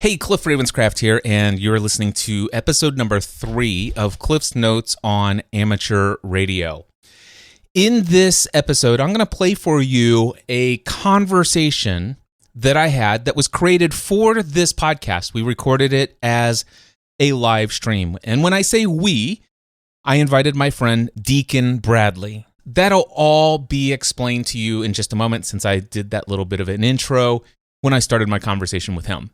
Hey, Cliff Ravenscraft here, and you're listening to episode number 3 of Cliff's Notes on Amateur Radio. In this episode, I'm going to play for you a conversation that I had that was created for this podcast. We recorded it as a live stream. And when I say we, I invited my friend Deacon Bradley. That'll all be explained to you in just a moment, since I did that little bit of an intro when I started my conversation with him.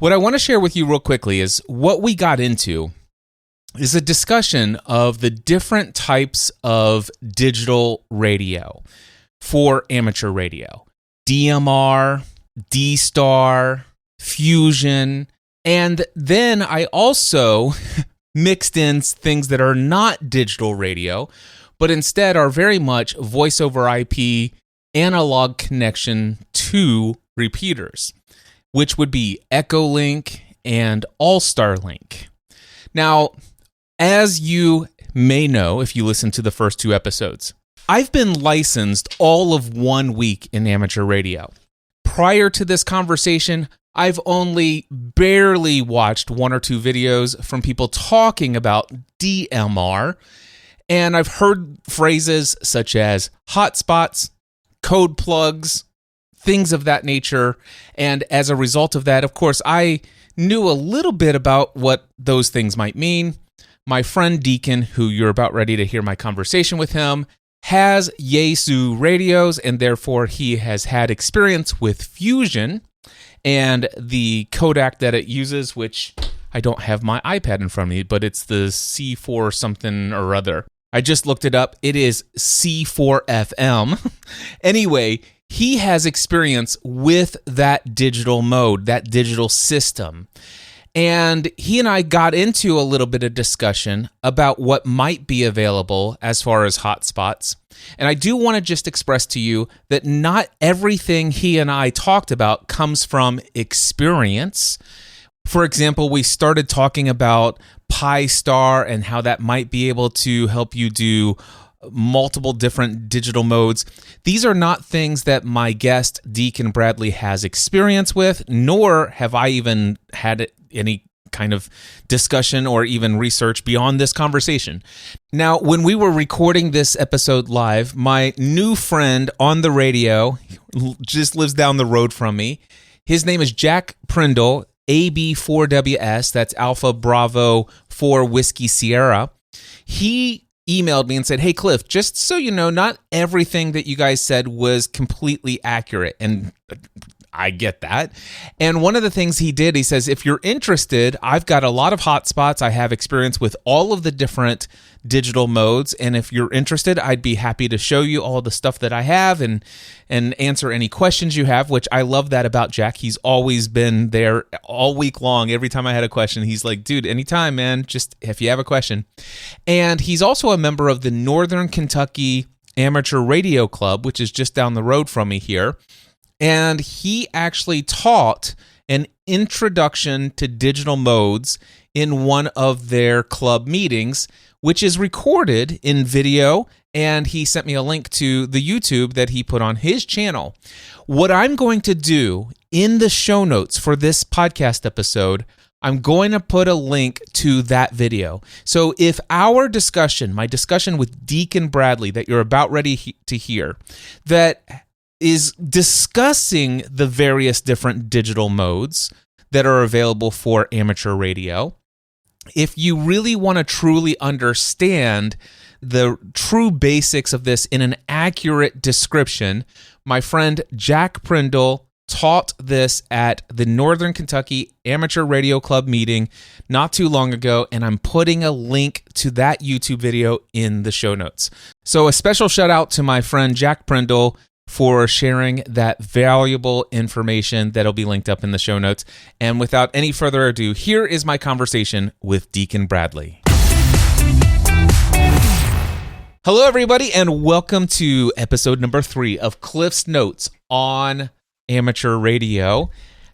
What I want to share with you real quickly is what we got into is a discussion of the different types of digital radio for amateur radio. DMR, D-Star, Fusion, and then I also mixed in things that are not digital radio, but instead are very much voice over IP analog connection to repeaters, which would be Echolink and All-Star Link. Now, as you may know if you listen to the first 2 episodes, I've been licensed all of 1 week in amateur radio. Prior to this conversation, I've only barely watched 1 or 2 videos from people talking about DMR, and I've heard phrases such as hotspots, code plugs, things of that nature, and as a result of that, of course, I knew a little bit about what those things might mean. My friend Deacon, who you're about ready to hear my conversation with him, has Yaesu radios, and therefore he has had experience with Fusion and the codec that it uses, which I don't have my iPad in front of me, but it's the C4 something or other. I just looked it up. It is C4FM. Anyway, he has experience with that digital mode, that digital system. And he and I got into a little bit of discussion about what might be available as far as hotspots. And I do want to just express to you that not everything he and I talked about comes from experience. For example, we started talking about Pi-Star and how that might be able to help you do multiple different digital modes. These are not things that my guest Deacon Bradley has experience with, nor have I even had any kind of discussion or even research beyond this conversation. Now, when we were recording this episode live, my new friend on the radio just lives down the road from me. His name is Jack Prindle, AB4WS, that's Alpha Bravo 4 Whiskey Sierra. He emailed me and said, hey, Cliff, just so you know, not everything that you guys said was completely accurate. And I get that. And one of the things he did, he says, if you're interested, I've got a lot of hotspots. I have experience with all of the different digital modes. And if you're interested, I'd be happy to show you all the stuff that I have and answer any questions you have, which I love that about Jack. He's always been there all week long. Every time I had a question, he's like, dude, anytime, man, just if you have a question. And he's also a member of the Northern Kentucky Amateur Radio Club, which is just down the road from me here. And he actually taught an introduction to digital modes in one of their club meetings, which is recorded in video, and he sent me a link to the YouTube that he put on his channel. What I'm going to do in the show notes for this podcast episode, I'm going to put a link to that video. So if our discussion, my discussion with Deacon Bradley that you're about ready to hear, that is discussing the various different digital modes that are available for amateur radio, if you really want to truly understand the true basics of this in an accurate description, my friend Jack Prindle taught this at the Northern Kentucky Amateur Radio Club meeting not too long ago, and I'm putting a link to that YouTube video in the show notes. So a special shout out to my friend Jack Prindle for sharing that valuable information that'll be linked up in the show notes. And without any further ado, here is my conversation with Deacon Bradley. Hello, everybody, and welcome to episode number 3 of Cliff's Notes on Amateur Radio.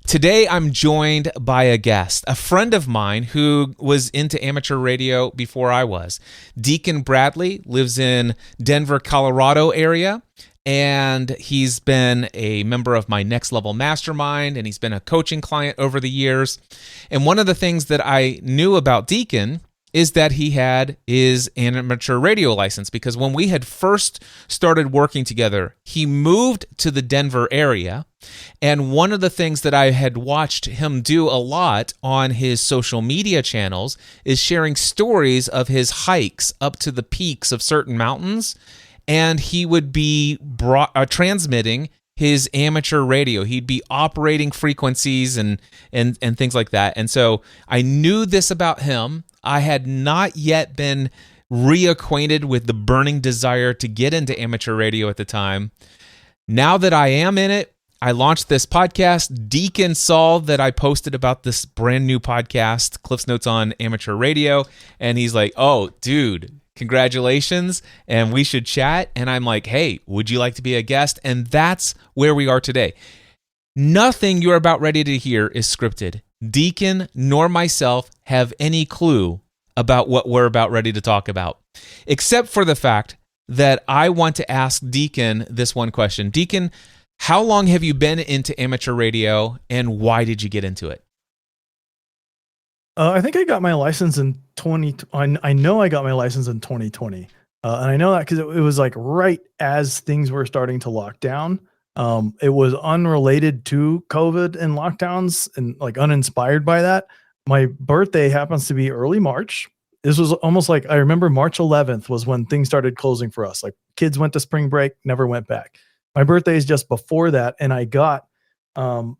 Today, I'm joined by a guest, a friend of mine who was into amateur radio before I was. Deacon Bradley lives in Denver, Colorado area, and he's been a member of my Next Level Mastermind, and he's been a coaching client over the years. And one of the things that I knew about Deacon is that he had his amateur radio license, because when we had first started working together, he moved to the Denver area. And one of the things that I had watched him do a lot on his social media channels is sharing stories of his hikes up to the peaks of certain mountains. And he would be transmitting his amateur radio. He'd be operating frequencies and things like that. And so I knew this about him. I had not yet been reacquainted with the burning desire to get into amateur radio at the time. Now that I am in it, I launched this podcast. Deacon saw that I posted about this brand new podcast, Cliff's Notes on Amateur Radio, and he's like, "Oh, dude, congratulations, and we should chat." And I'm like, "Hey, would you like to be a guest?" And that's where we are today. Nothing you're about ready to hear is scripted. Deacon nor myself have any clue about what we're about ready to talk about, except for the fact that I want to ask Deacon this one question. Deacon, how long have you been into amateur radio, and why did you get into it? I think I got my license in 20. I know I got my license in 2020, and I know that because it was like right as things were starting to lock down. It was unrelated to COVID and lockdowns, and like uninspired by that. My birthday happens to be early March. This was almost like, I remember March 11th was when things started closing for us. Like kids went to spring break, never went back. My birthday is just before that, and I got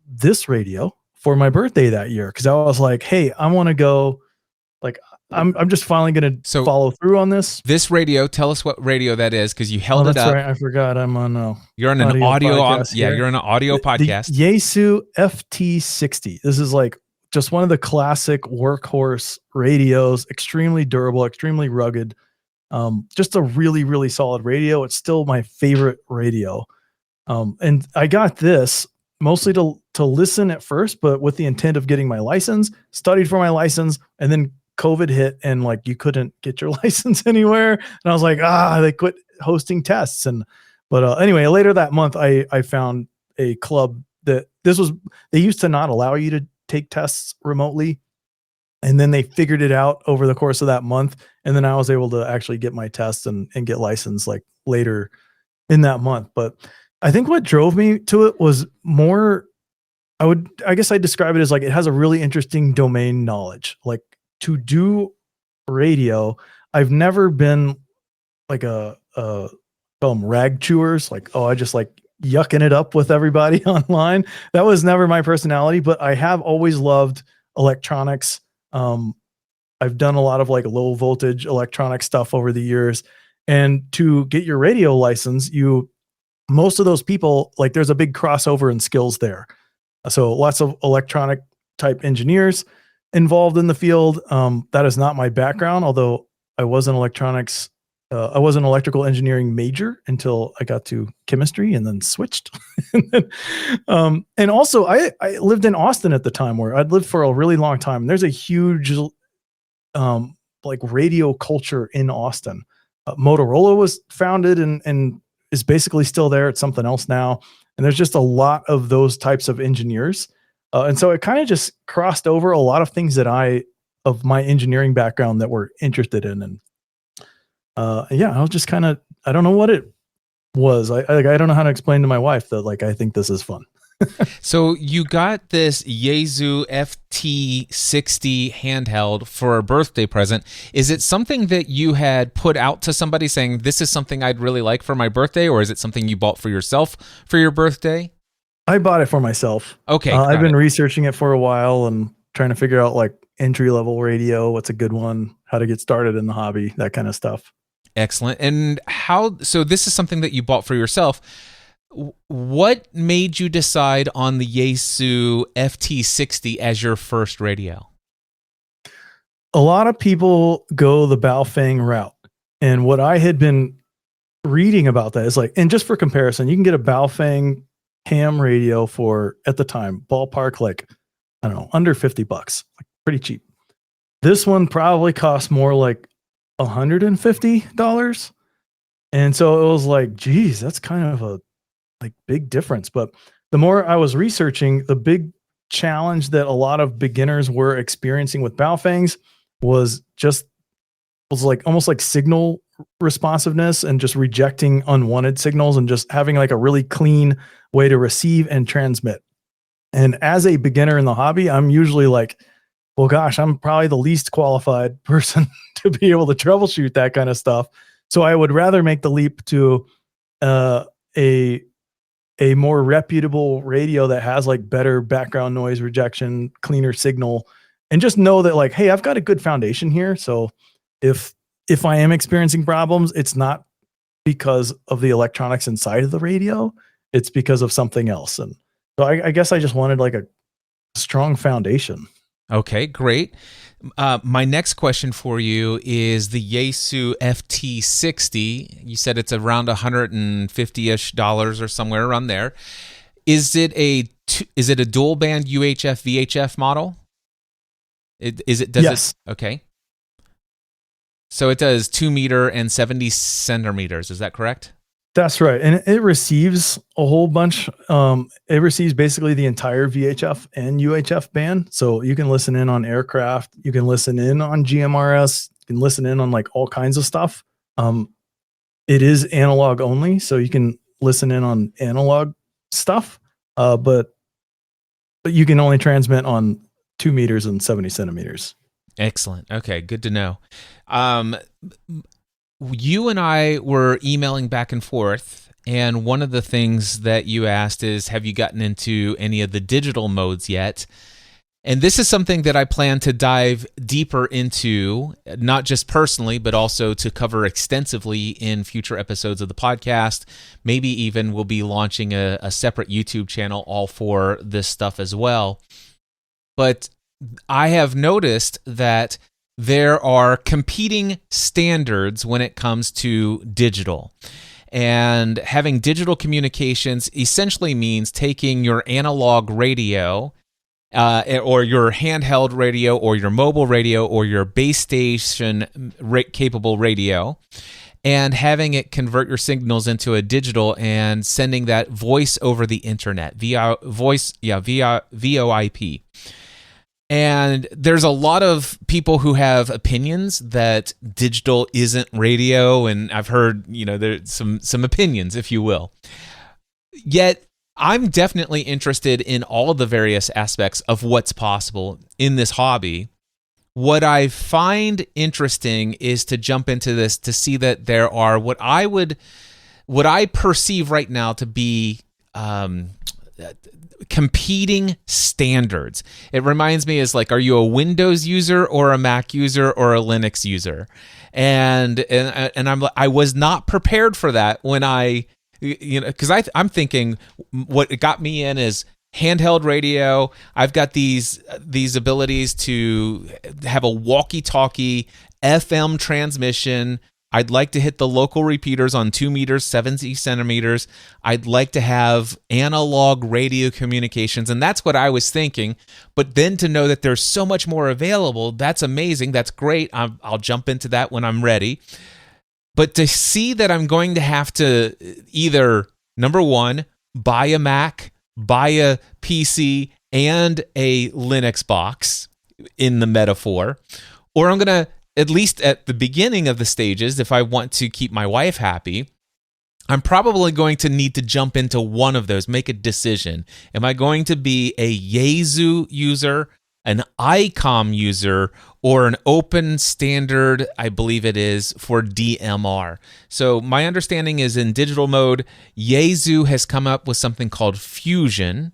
this radio for my birthday that year because I was like, "Hey, I want to go. Like, I'm just finally going to follow through on this." This radio, tell us what radio that is, because you held it up. Right, I forgot. I'm on. You're on an audio. You're on an audio podcast. The Yaesu FT60. This is like just one of the classic workhorse radios. Extremely durable, extremely rugged. Just a really, really solid radio. It's still my favorite radio. And I got this mostly to listen at first, but with the intent of getting my license, studied for my license, and then COVID hit and like you couldn't get your license anywhere. And I was like, they quit hosting tests. But anyway, later that month, I found a club that they used to not allow you to take tests remotely. And then they figured it out over the course of that month. And then I was able to actually get my test and get licensed like later in that month. But I think what drove me to it was more, I guess I describe it as like, it has a really interesting domain knowledge. Like to do radio, I've never been like rag chewers. Like, I just like yucking it up with everybody online. That was never my personality, but I have always loved electronics. I've done a lot of like low voltage electronic stuff over the years, and to get your radio license, most of those people, like there's a big crossover in skills there. So lots of electronic type engineers involved in the field. That is not my background, although I was an electrical engineering major until I got to chemistry and then switched. And also I lived in Austin at the time, where I'd lived for a really long time. There's a huge like radio culture in Austin. Motorola was founded and is basically still there. It's something else now. And there's just a lot of those types of engineers. And so it kind of just crossed over a lot of things that of my engineering background that we're interested in. And I was just kind of, I don't know what it was. I don't know how to explain to my wife that like, I think this is fun. So you got this Yaesu FT60 handheld for a birthday present. Is it something that you had put out to somebody saying, this is something I'd really like for my birthday, or is it something you bought for yourself for your birthday? I bought it for myself. Okay. I've been researching it for a while and trying to figure out like entry-level radio, what's a good one, how to get started in the hobby, that kind of stuff. Excellent. And so this is something that you bought for yourself. What made you decide on the Yaesu FT60 as your first radio? A lot of people go the Baofeng route. And what I had been reading about that is like, and just for comparison, you can get a Baofeng ham radio for, at the time, ballpark, like, I don't know, under $50, like pretty cheap. This one probably costs more like $150. And so it was like, geez, that's kind of a like big difference. But the more I was researching, the big challenge that a lot of beginners were experiencing with Baofangs was just was like almost like signal responsiveness and just rejecting unwanted signals and just having like a really clean way to receive and transmit. And as a beginner in the hobby, I'm usually like, well, gosh, I'm probably the least qualified person to be able to troubleshoot that kind of stuff. So I would rather make the leap to uh, a a more reputable radio that has like better background noise rejection, cleaner signal, and just know that like, hey, I've got a good foundation here. So if if I am experiencing problems, it's not because of the electronics inside of the radio, it's because of something else. And so I guess I just wanted like a strong foundation. Okay, great. My next question for you is the Yaesu FT60. You said it's around $150-ish or somewhere around there. Is it a dual band UHF VHF model? Yes. Okay. So it does 2 meter and 70 centimeters. Is that correct? That's right. And it receives a whole bunch. It receives basically the entire VHF and UHF band. So you can listen in on aircraft, you can listen in on GMRS, you can listen in on like all kinds of stuff. It is analog only, so you can listen in on analog stuff, but you can only transmit on 2 meters and 70 centimeters. Excellent. Okay, good to know. You and I were emailing back and forth, and one of the things that you asked is, have you gotten into any of the digital modes yet? And this is something that I plan to dive deeper into, not just personally, but also to cover extensively in future episodes of the podcast. Maybe even we'll be launching a separate YouTube channel all for this stuff as well. But I have noticed that there are competing standards when it comes to digital. And having digital communications essentially means taking your analog radio or your handheld radio or your mobile radio or your base station capable radio and having it convert your signals into a digital and sending that voice over the internet via VoIP. And there's a lot of people who have opinions that digital isn't radio, and I've heard, there's some opinions, if you will. Yet, I'm definitely interested in all the various aspects of what's possible in this hobby. What I find interesting is to jump into this to see that there are what I perceive right now to be competing standards. It reminds me as like, are you a Windows user or a Mac user or a Linux user? And I was not prepared for that when because I'm thinking what got me in is handheld radio. I've got these abilities to have a walkie-talkie FM transmission. I'd like to hit the local repeaters on 2 meters, 70 centimeters. I'd like to have analog radio communications, and that's what I was thinking. But then to know that there's so much more available, that's amazing. That's great. I'll jump into that when I'm ready. But to see that I'm going to have to either, number one, buy a Mac, buy a PC, and a Linux box in the metaphor, or I'm going to, at least at the beginning of the stages, if I want to keep my wife happy, I'm probably going to need to jump into one of those, make a decision. Am I going to be a Yaesu user, an Icom user, or an open standard, I believe it is, for DMR? So my understanding is in digital mode, Yaesu has come up with something called Fusion.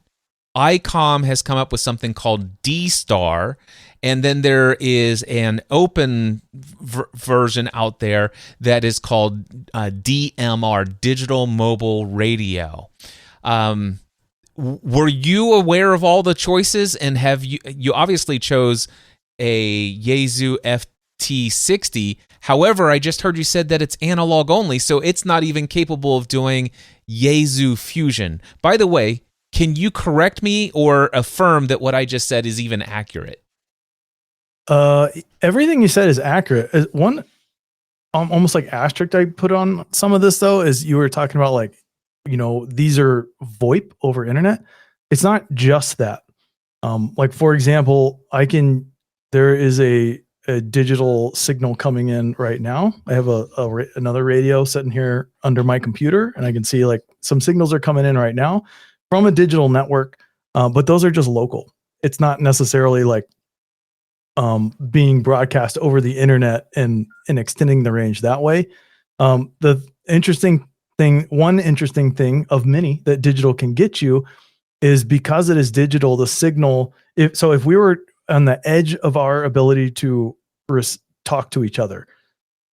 Icom has come up with something called D-Star, and then there is an open version out there that is called DMR, Digital Mobile Radio. Were you aware of all the choices, and have you obviously chose a Yaesu FT60? However, I just heard you said that it's analog only, so it's not even capable of doing Yaesu Fusion. By the way, can you correct me or affirm that what I just said is even accurate? Everything you said is accurate. almost like asterisk I put on some of this though is you were talking about like, these are VoIP over internet. It's not just that. Like for example, there is a digital signal coming in right now. I have another radio sitting here under my computer, and I can see like some signals are coming in right now from a digital network, but those are just local. It's not necessarily like being broadcast over the internet and extending the range that way. The one interesting thing of many that digital can get you is because it is digital, the signal. If we were on the edge of our ability to talk to each other,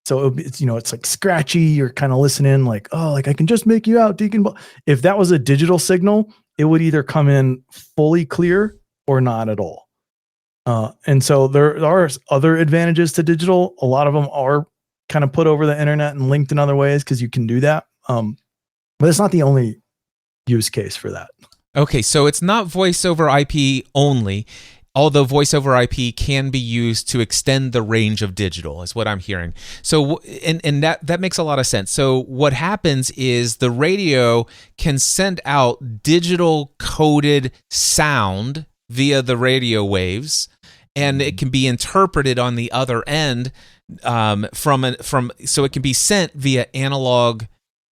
so it's like scratchy. You're kind of listening, like, oh, like I can just make you out, Deacon. If that was a digital signal, it would either come in fully clear or not at all. And so there are other advantages to digital. A lot of them are kind of put over the internet and linked in other ways because you can do that. But it's not the only use case for that. Okay, so it's not voice over IP only, although voice over IP can be used to extend the range of digital, is what I'm hearing. So, and that makes a lot of sense. So what happens is the radio can send out digital coded sound via the radio waves, and it can be interpreted on the other end so it can be sent via analog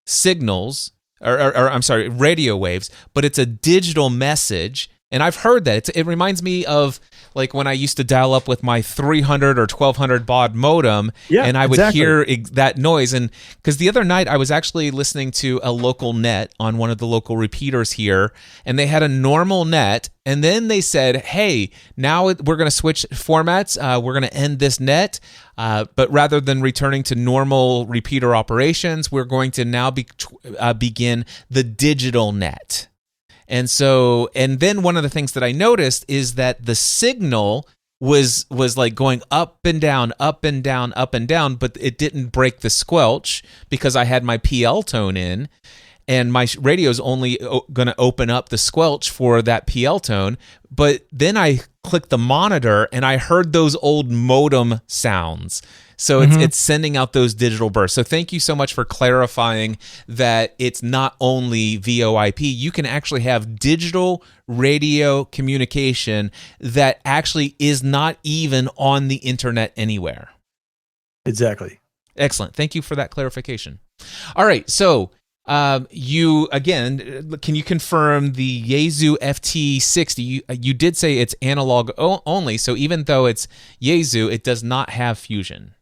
signals, or I'm sorry, radio waves, but it's a digital message. And I've heard that. It reminds me of like when I used to dial up with my 300 or 1200 baud modem, and I would hear that noise. And because the other night I was actually listening to a local net on one of the local repeaters here, and they had a normal net, and then they said, hey, now we're going to switch formats. We're going to end this net, but rather than returning to normal repeater operations, we're going to now begin the digital net. And then one of the things that I noticed is that the signal was like going up and down, up and down, up and down, but it didn't break the squelch because I had my PL tone in, and my radio's only going to open up the squelch for that PL tone. But then I clicked the monitor and I heard those old modem sounds. So it's sending out those digital bursts. So thank you so much for clarifying that it's not only VoIP. You can actually have digital radio communication that actually is not even on the internet anywhere. Exactly. Excellent. Thank you for that clarification. All right. So you, again, can you confirm the Yaesu FT60? You did say it's analog only. So even though it's Yaesu, it does not have fusion.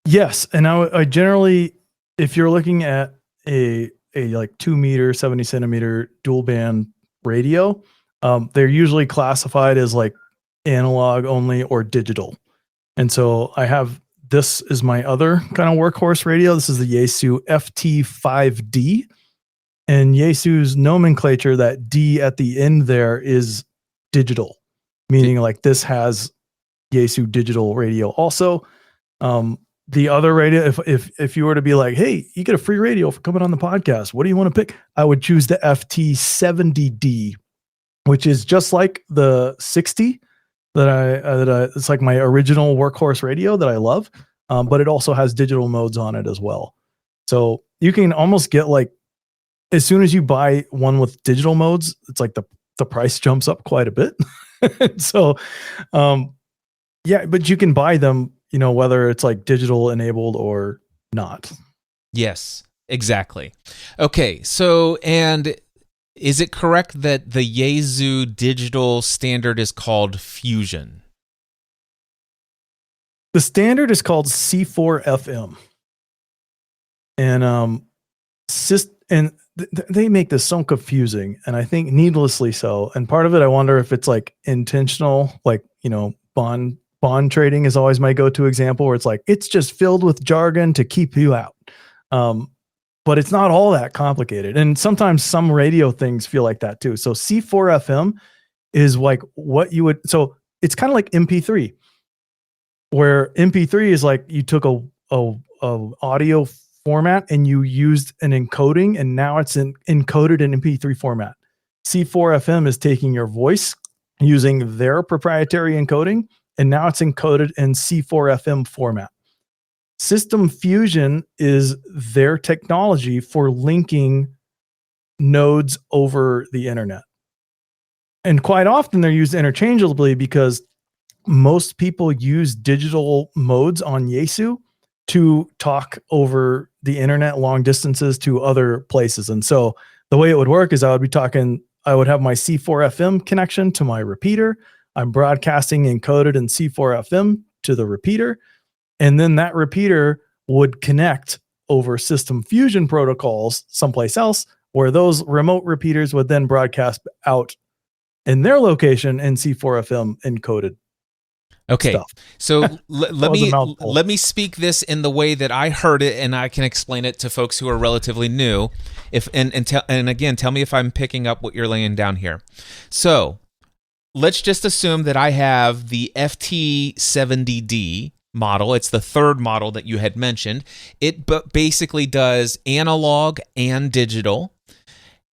Yes, and I generally, if you're looking at a like 2 meter, 70 centimeter dual band radio, they're usually classified as like analog only or digital. And so this is my other kind of workhorse radio. This is the Yaesu FT5D, and Yaesu's nomenclature, that D at the end there is digital, meaning like this has Yaesu digital radio also. The other radio, if you were to be like, hey, you get a free radio for coming on the podcast, what do you want to pick? I would choose the FT70D, which is just like the 60 it's like my original workhorse radio that I love, but it also has digital modes on it as well. So you can almost get like, as soon as you buy one with digital modes, it's like the price jumps up quite a bit. So, yeah, but you can buy them, whether it's like digital enabled or not. Yes, exactly. Okay, so, and is it correct that the Yaesu digital standard is called Fusion? The standard is called C4FM. And they make this so confusing, and I think needlessly so. And part of it, I wonder if it's like intentional, like, bond trading is always my go-to example, where it's like, it's just filled with jargon to keep you out. But it's not all that complicated. And sometimes some radio things feel like that too. So C4FM is like so it's kind of like MP3, where MP3 is like you took a audio format and you used an encoding, and now it's encoded in MP3 format. C4FM is taking your voice using their proprietary encoding, and now it's encoded in C4FM format. System Fusion is their technology for linking nodes over the internet. And quite often they're used interchangeably because most people use digital modes on Yaesu to talk over the internet long distances to other places. And so the way it would work is I would have my C4FM connection to my repeater. I'm broadcasting encoded in C4FM to the repeater. And then that repeater would connect over System Fusion protocols someplace else, where those remote repeaters would then broadcast out in their location in C4FM encoded. Okay, stuff. so Let let me speak this in the way that I heard it, and I can explain it to folks who are relatively new. And again, tell me if I'm picking up what you're laying down here. So let's just assume that I have the FT70D model. It's the third model that you had mentioned. It basically does analog and digital,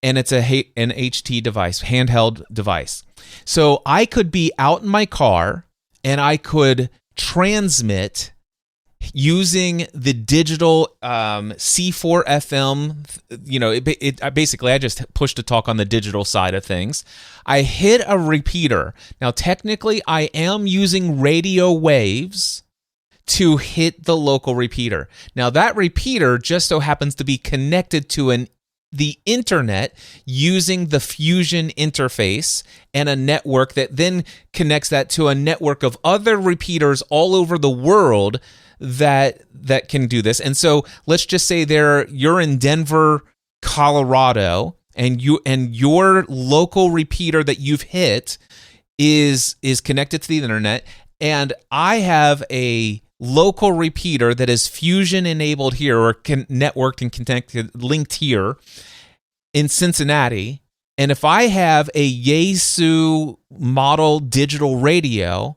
and it's an HT device, handheld device. So I could be out in my car, and I could transmit using the digital C4FM. Basically, I just push to talk on the digital side of things. I hit a repeater. Now, technically, I am using radio waves to hit the local repeater. Now, that repeater just so happens to be connected to the internet using the Fusion interface and a network that then connects that to a network of other repeaters all over the world that can do this. And so let's just say you're in Denver, Colorado, and your local repeater that you've hit is connected to the internet, and I have a local repeater that is Fusion enabled here, or networked and connected, linked here in Cincinnati. And if I have a Yaesu model digital radio,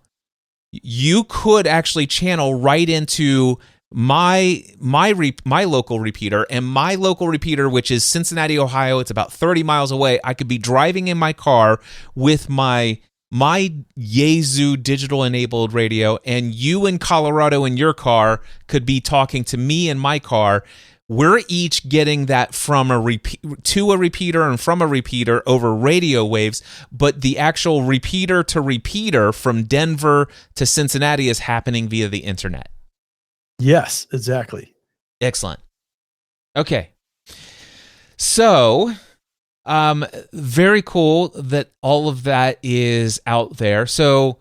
you could actually channel right into my local repeater, and my local repeater, which is Cincinnati, Ohio. It's about 30 miles away. I could be driving in my car with my Yaesu digital enabled radio, and you in Colorado in your car could be talking to me in my car. We're each getting that from a repeater and from a repeater over radio waves, but the actual repeater to repeater from Denver to Cincinnati is happening via the internet. Yes, exactly. Excellent. Okay. So, very cool that all of that is out there. So,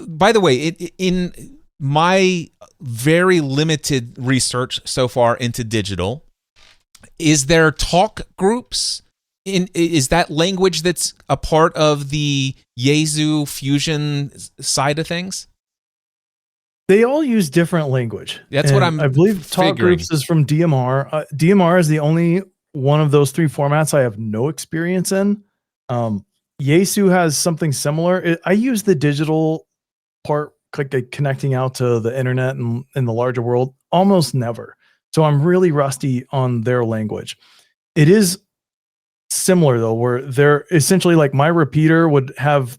by the way, in my very limited research so far into digital, is there talk groups? Is that language that's a part of the Yaesu Fusion side of things? They all use different language. That's what I believe talk figuring. groups is from DMR. DMR is the only one of those three formats I have no experience in. Yaesu has something similar. I use the digital part, like connecting out to the internet and in the larger world, almost never. So I'm really rusty on their language. It is similar though, where they're essentially like my repeater would have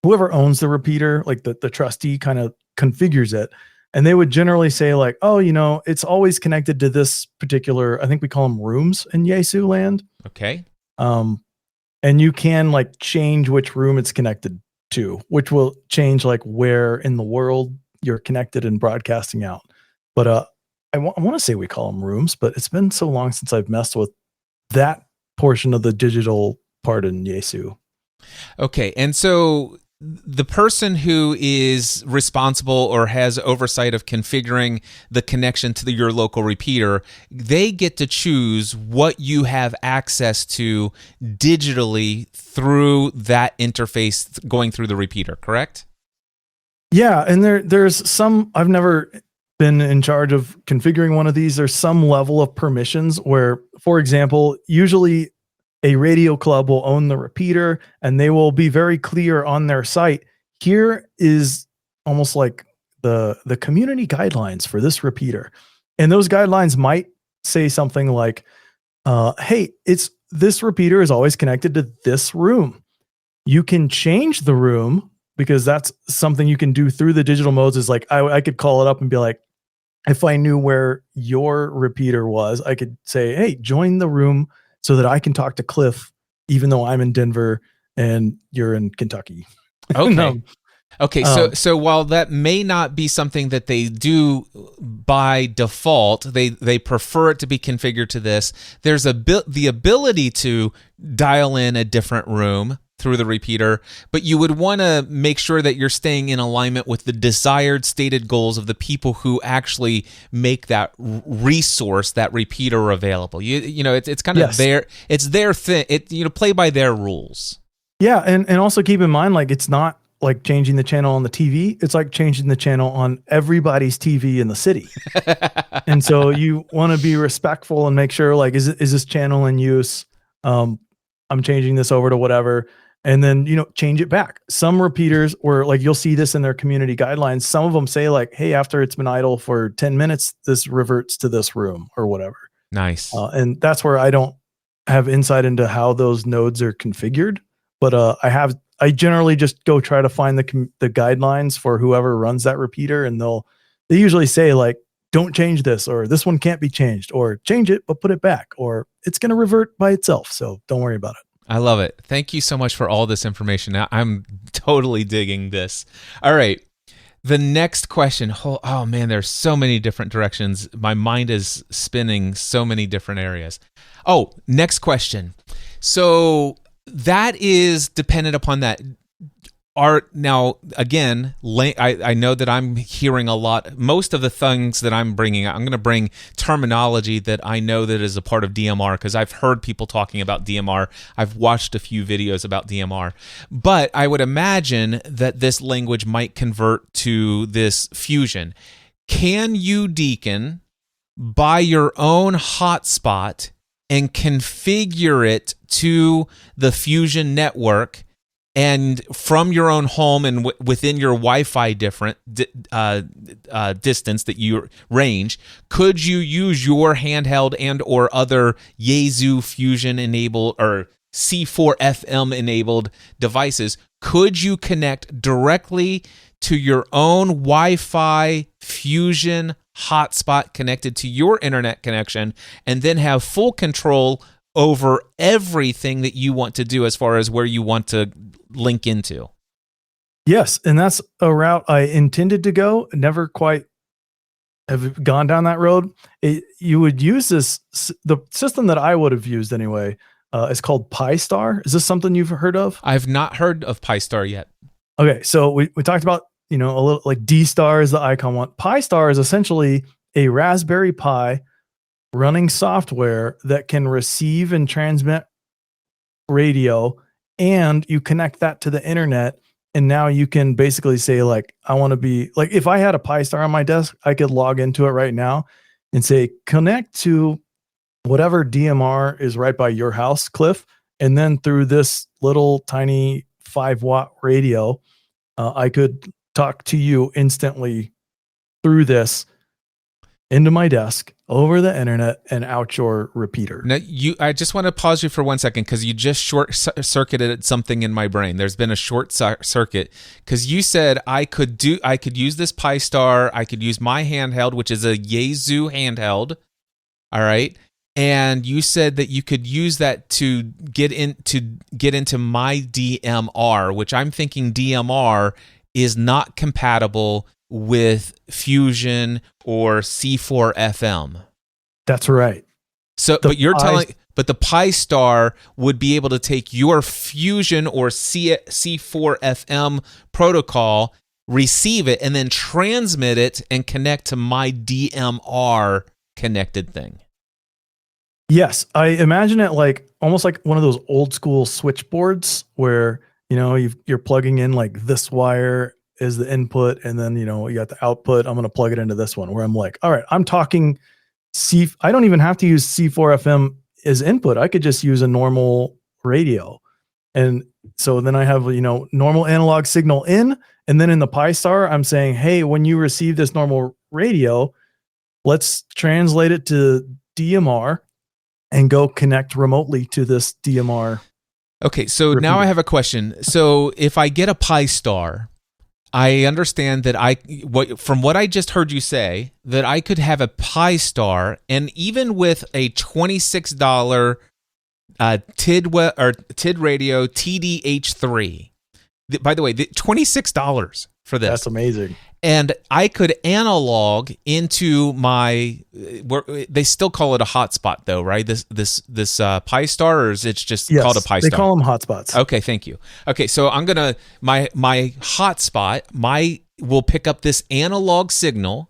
whoever owns the repeater, like the trustee kind of configures it. And they would generally say like, oh, it's always connected to this particular, I think we call them rooms in Yaesu land. Okay. And you can like change which room it's connected to, which will change like where in the world you're connected and broadcasting out. But I want to say we call them rooms, but it's been so long since I've messed with that portion of the digital part in Yaesu. Okay. And so the person who is responsible or has oversight of configuring the connection to your local repeater, they get to choose what you have access to digitally through that interface going through the repeater, correct? Yeah, and there's some, I've never been in charge of configuring one of these. There's some level of permissions where, for example, usually a radio club will own the repeater and they will be very clear on their site. Here is almost like the community guidelines for this repeater. And those guidelines might say something like, hey, this repeater is always connected to this room. You can change the room because that's something you can do through the digital modes. Is like, I could call it up and be like, if I knew where your repeater was, I could say, hey, join the room so that I can talk to Cliff, even though I'm in Denver and you're in Kentucky. Okay. No. Okay, so while that may not be something that they do by default, they prefer it to be configured to this. There's the ability to dial in a different room through the repeater, but you would want to make sure that you're staying in alignment with the desired stated goals of the people who actually make that resource, that repeater, available. You know, it's kind of their thing. Play by their rules. Yeah, and also keep in mind, like, it's not like changing the channel on the TV. It's like changing the channel on everybody's TV in the city. And so you want to be respectful and make sure, like, is this channel in use? I'm changing this over to whatever. And then, change it back. Some repeaters, or like, you'll see this in their community guidelines. Some of them say, like, hey, after it's been idle for 10 minutes, this reverts to this room or whatever. Nice. And that's where I don't have insight into how those nodes are configured. But I generally just go try to find the guidelines for whoever runs that repeater. And they usually say, like, don't change this, or this one can't be changed, or change it, but put it back, or it's going to revert by itself. So don't worry about it. I love it. Thank you so much for all this information. I'm totally digging this. All right. The next question. Oh man, there's so many different directions. My mind is spinning so many different areas. Oh, next question. So that is dependent upon that. Now, again, I know that I'm hearing a lot. Most of the things that I'm bringing, I'm going to bring terminology that I know that is a part of DMR, because I've heard people talking about DMR. I've watched a few videos about DMR. But I would imagine that this language might convert to this fusion. Can you, Deacon, buy your own hotspot and configure it to the Fusion network, and from your own home and within your Wi-Fi distance that you range, could you use your handheld and or other Yaesu Fusion enabled or C4 FM enabled devices? Could you connect directly to your own Wi-Fi Fusion hotspot connected to your internet connection, and then have full control over everything that you want to do as far as where you want to link into? Yes, and that's a route I intended to go. Never quite have gone down that road. You would use the system that I would have used anyway. Is called Pi-Star. Is this something you've heard of? I've not heard of Pi-Star yet. Okay, so we talked about, a little like D-Star is the Icom one. Pi-Star is essentially a Raspberry Pi running software that can receive and transmit radio, and you connect that to the internet. And now you can basically say, like, I want to be like, if I had a Pi-Star on my desk, I could log into it right now and say, connect to whatever DMR is right by your house, Cliff. And then through this little tiny 5-watt radio, I could talk to you instantly through this into my desk over the internet and out your repeater. Now, I just want to pause you for 1 second, because you just short circuited something in my brain. There's been a short circuit, because you said I could use this Pi-Star. I could use my handheld, which is a Yaesu handheld. All right. And you said that you could use that to get into my DMR, which I'm thinking DMR is not compatible with Fusion or C4 FM. That's right. So, but the Pi-Star would be able to take your Fusion or C4 FM protocol, receive it, and then transmit it and connect to my DMR connected thing. Yes, I imagine it like almost like one of those old school switchboards where, you're plugging in, like, this wire is the input, and then, you got the output. I'm going to plug it into this one, where I'm like, all right, I'm talking I don't even have to use C4 FM as input. I could just use a normal radio. And so then I have, normal analog signal in, and then in the Pi-Star, I'm saying, hey, when you receive this normal radio, let's translate it to DMR and go connect remotely to this DMR. Okay, so now I have a question. So if I get a Pi-Star, I understand that from what I just heard you say, that I could have a Pi Star, and even with a $26 TID radio TDH3. By the way, $26 for this. That's amazing. And I could analog into my. They still call it a hotspot, though, right? This Pi Star, or is it just called a Pi Star? They call them hotspots. Okay, thank you. Okay, so I'm gonna my hotspot will pick up this analog signal,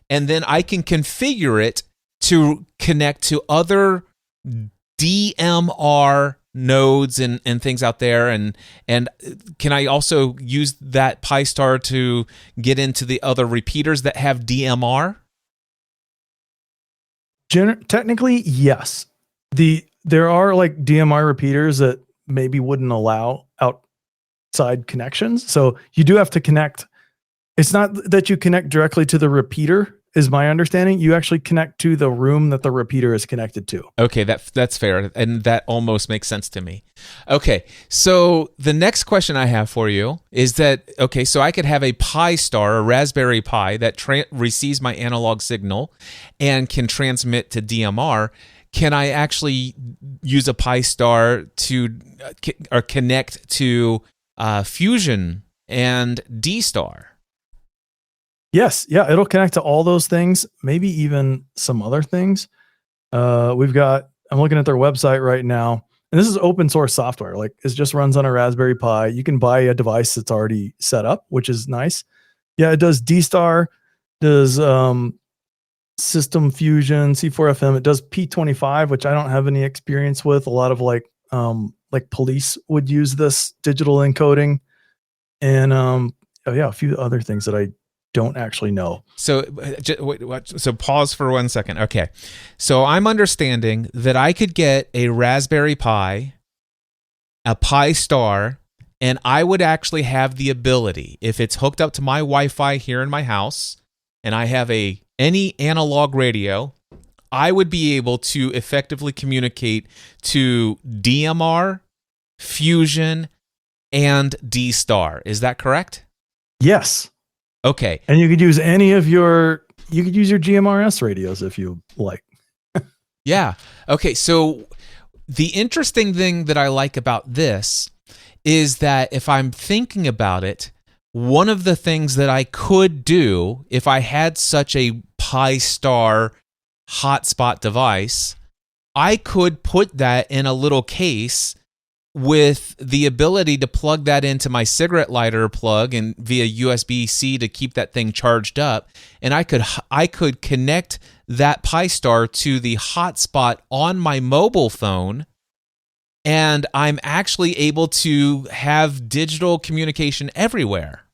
and then I can configure it to connect to other DMR nodes and things out there, and can I also use that Pi Star to get into the other repeaters that have DMR? Technically, yes. There are like DMR repeaters that maybe wouldn't allow outside connections, so you do have to connect. It's not that you connect directly to the repeater, is my understanding. You actually connect to the room that the repeater is connected to. Okay, that's fair, and that almost makes sense to me. Okay, so the next question I have for you is that, okay, so I could have a Pi Star, a Raspberry Pi, that receives my analog signal and can transmit to DMR. Can I actually use a Pi Star to or connect to Fusion and D-Star? Yes, yeah, it'll connect to all those things, maybe even some other things. I'm looking at their website right now, and this is open source software. Like, it just runs on a Raspberry Pi. You can buy a device that's already set up, which is nice. Yeah, it does D-Star, does System Fusion, C4FM. It does P25, which I don't have any experience with. A lot of like police would use this digital encoding, and a few other things that I don't actually know. So pause for 1 second. Okay. So I'm understanding that I could get a Raspberry Pi, a Pi Star, and I would actually have the ability, if it's hooked up to my Wi-Fi here in my house, and I have any analog radio, I would be able to effectively communicate to DMR, Fusion, and D-Star. Is that correct? Yes. Okay. And you could use your GMRS radios if you like. Yeah. Okay. So the interesting thing that I like about this is that if I'm thinking about it, one of the things that I could do if I had such a Pi Star hotspot device, I could put that in a little case with the ability to plug that into my cigarette lighter plug and via USB-C to keep that thing charged up. And I could connect that Pi Star to the hotspot on my mobile phone, and I'm actually able to have digital communication everywhere.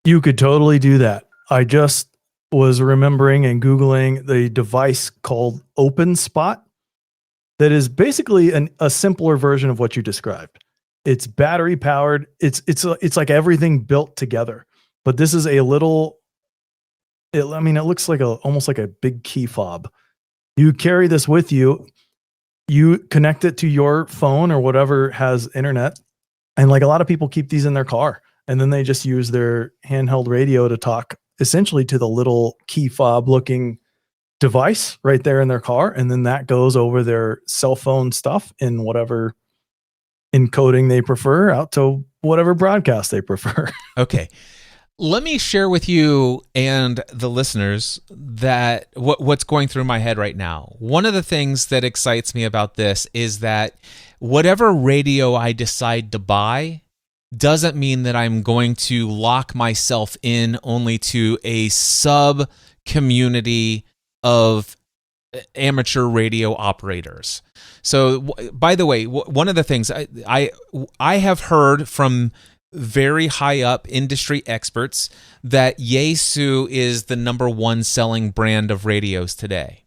You could totally do that. I just was remembering and Googling the device called OpenSpot. That is basically a simpler version of what you described. It's battery powered. It's like everything built together. But this is a little. It looks like almost like a big key fob. You carry this with you. You connect it to your phone or whatever has internet, and like a lot of people keep these in their car, and then they just use their handheld radio to talk essentially to the little key fob looking device right there in their car, and then that goes over their cell phone stuff in whatever encoding they prefer out to whatever broadcast they prefer. Okay. Let me share with you and the listeners that what's going through my head right now. One of the things that excites me about this is that whatever radio I decide to buy doesn't mean that I'm going to lock myself in only to a sub community of amateur radio operators. So, by the way, one of the things I have heard from very high up industry experts that Yaesu is the number one selling brand of radios today.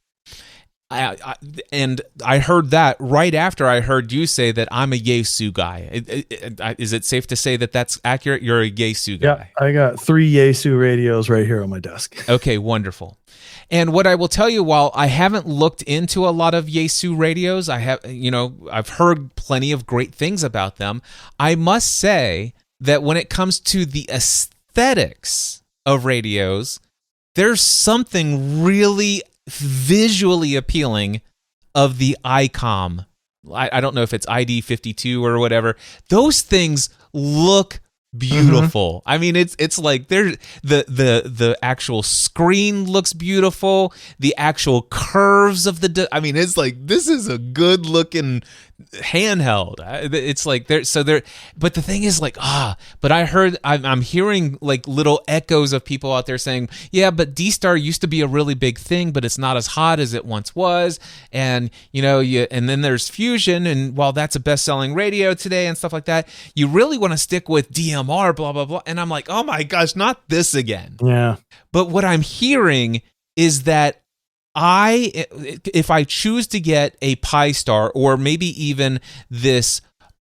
And I heard that right after I heard you say that I'm a Yaesu guy. Is it safe to say that that's accurate? You're a Yaesu guy. Yeah, I got 3 Yaesu radios right here on my desk. Okay, wonderful. And what I will tell you, while I haven't looked into a lot of Yaesu radios, I've heard plenty of great things about them. I must say that when it comes to the aesthetics of radios, there's something really visually appealing of the Icom. I don't know if it's ID52 or whatever. Those things look beautiful. I mean, it's like the actual screen looks beautiful. The actual curves of I mean, it's like, this is a good looking handheld. It's like but the thing is, like, but I'm hearing like little echoes of people out there saying, yeah, but D-Star used to be a really big thing, but it's not as hot as it once was. And and then there's Fusion, and while that's a best-selling radio today and stuff like that, you really want to stick with DMR, blah blah blah. And I'm like, oh my gosh, not this again. Yeah. But what I'm hearing is that if I choose to get a Pi Star, or maybe even this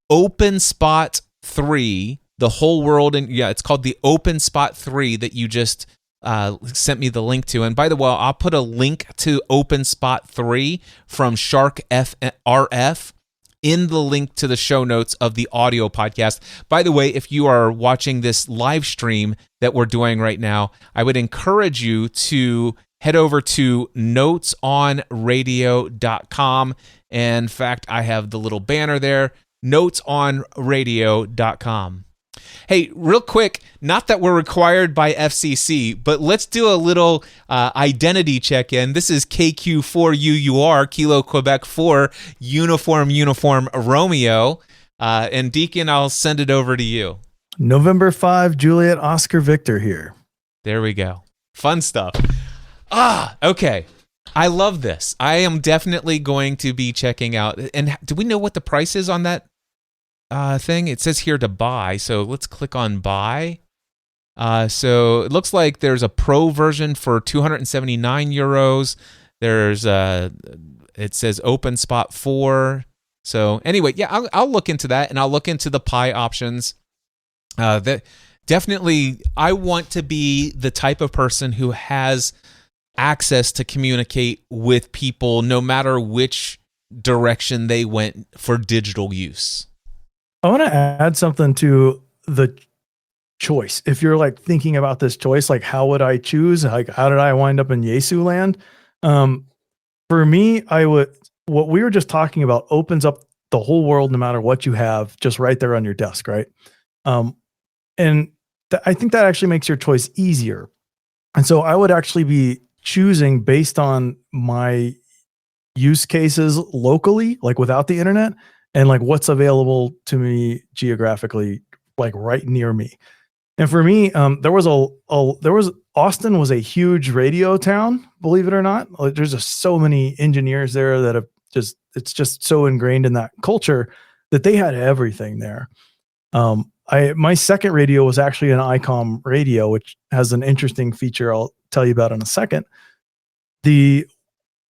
Open Spot 3, the whole world, and it's called the Open Spot 3 that you just sent me the link to. And by the way, I'll put a link to Open Spot 3 from Shark RF in the link to the show notes of the audio podcast. By the way, if you are watching this live stream that we're doing right now, I would encourage you to head over to notesonradio.com. And in fact, I have the little banner there, notesonradio.com. Hey, real quick, not that we're required by FCC, but let's do a little identity check-in. This is KQ4UUR, Kilo Quebec 4, Uniform Romeo. And Deacon, I'll send it over to you. November 5, Juliet Oscar Victor here. There we go. Fun stuff. Okay. I love this. I am definitely going to be checking out. And do we know what the price is on that thing? It says here to buy, so let's click on buy. So it looks like there's a pro version for 279 euros. There's it says Open Spot 4. So anyway, yeah, I'll look into that, and I'll look into the Pi options. That definitely, I want to be the type of person who has access to communicate with people no matter which direction they went for digital use. I want to add something to the choice. If you're like thinking about this choice, like how would I choose? Like how did I wind up in Yaesu land? For me, what we were just talking about opens up the whole world no matter what you have, just right there on your desk, right? And I think that actually makes your choice easier. And so I would actually be choosing based on my use cases locally, like without the internet, and like what's available to me geographically, like right near me. And for me, Austin was a huge radio town, believe it or not. Like, there's just so many engineers there that have it's just so ingrained in that culture that they had everything there. My second radio was actually an Icom radio, which has an interesting feature I'll tell you about in a second. The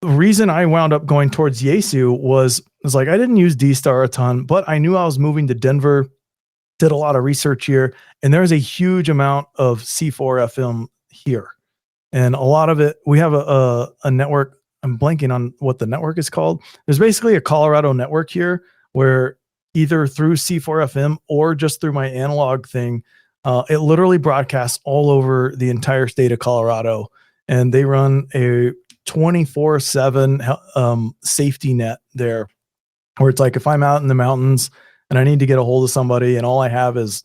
reason I wound up going towards Yaesu was like, I didn't use D-Star a ton, but I knew I was moving to Denver, did a lot of research here, and there's a huge amount of C4 FM here. And a lot of it, we have a network, I'm blanking on what the network is called. There's basically a Colorado network here where either through C4 FM or just through my analog thing, it literally broadcasts all over the entire state of Colorado. And they run a 24/7 safety net there, where it's like if I'm out in the mountains and I need to get a hold of somebody and all I have is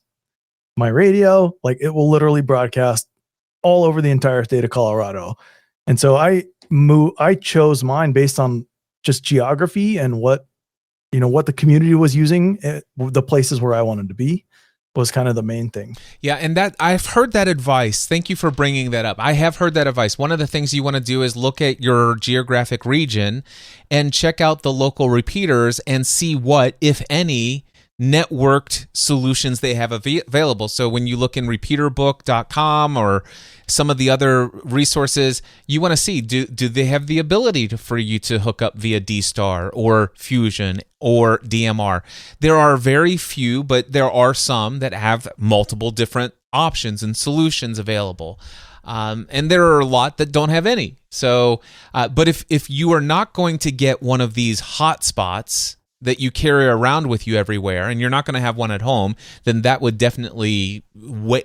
my radio, like it will literally broadcast all over the entire state of Colorado. And so I chose mine based on just geography and what the community was using, the places where I wanted to be was kind of the main thing. Yeah, and that I've heard that advice. Thank you for bringing that up. I have heard that advice. One of the things you want to do is look at your geographic region and check out the local repeaters and see what, if any, networked solutions they have available. So when you look in repeaterbook.com or some of the other resources, you want to see, do they have the ability for you to hook up via D-Star or Fusion or DMR? There are very few, but there are some that have multiple different options and solutions available. And there are a lot that don't have any. So, but if you are not going to get one of these hotspots, that you carry around with you everywhere, and you're not going to have one at home, then that would definitely, what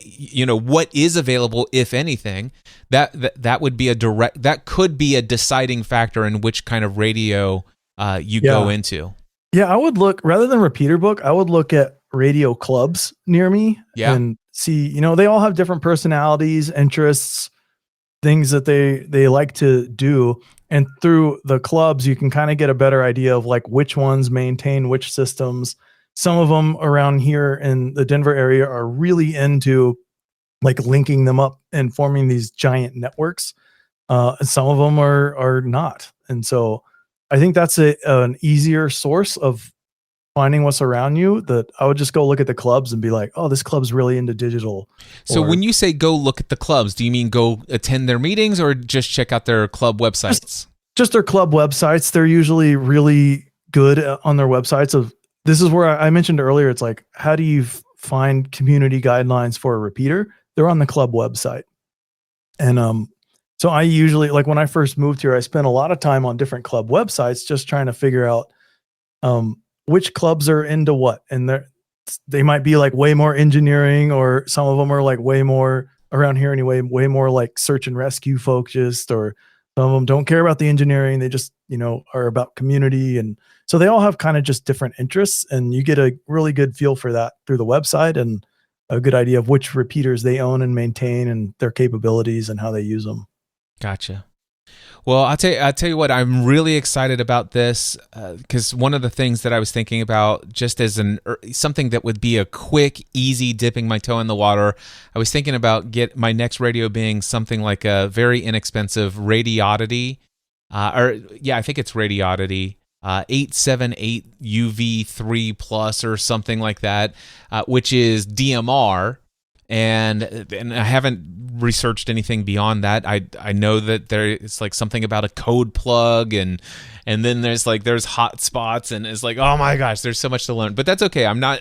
is available, if anything, that would be that could be a deciding factor in which kind of radio you go into. Yeah, I would look, rather than repeater book, I would look at radio clubs near me and see, they all have different personalities, interests, things that they like to do. And through the clubs, you can kind of get a better idea of like which ones maintain which systems. Some of them around here in the Denver area are really into like linking them up and forming these giant networks. And some of them are not. And so I think that's an easier source of finding what's around you, that I would just go look at the clubs and be like, oh, this club's really into digital. So when you say go look at the clubs, do you mean go attend their meetings or just check out their club websites? Just their club websites. They're usually really good on their websites. This is where I mentioned earlier, it's like, how do you find community guidelines for a repeater? They're on the club website. And so I usually, like when I first moved here, I spent a lot of time on different club websites just trying to figure out which clubs are into what. And they might be like way more engineering, or some of them are like way more, around here anyway, way more like search and rescue focused, or some of them don't care about the engineering. They just, are about community. And so they all have kind of just different interests, and you get a really good feel for that through the website, and a good idea of which repeaters they own and maintain and their capabilities and how they use them. Gotcha. Well, I'll tell you what, I'm really excited about this because one of the things that I was thinking about, just as something that would be a quick, easy dipping my toe in the water, I was thinking about my next radio being something like a very inexpensive Radioddity, I think it's Radioddity, 878 UV3 Plus or something like that, which is DMR. And I haven't researched anything beyond that. I know that it's like something about a code plug, and then there's hot spots, and it's like, oh my gosh, there's so much to learn. But that's okay. I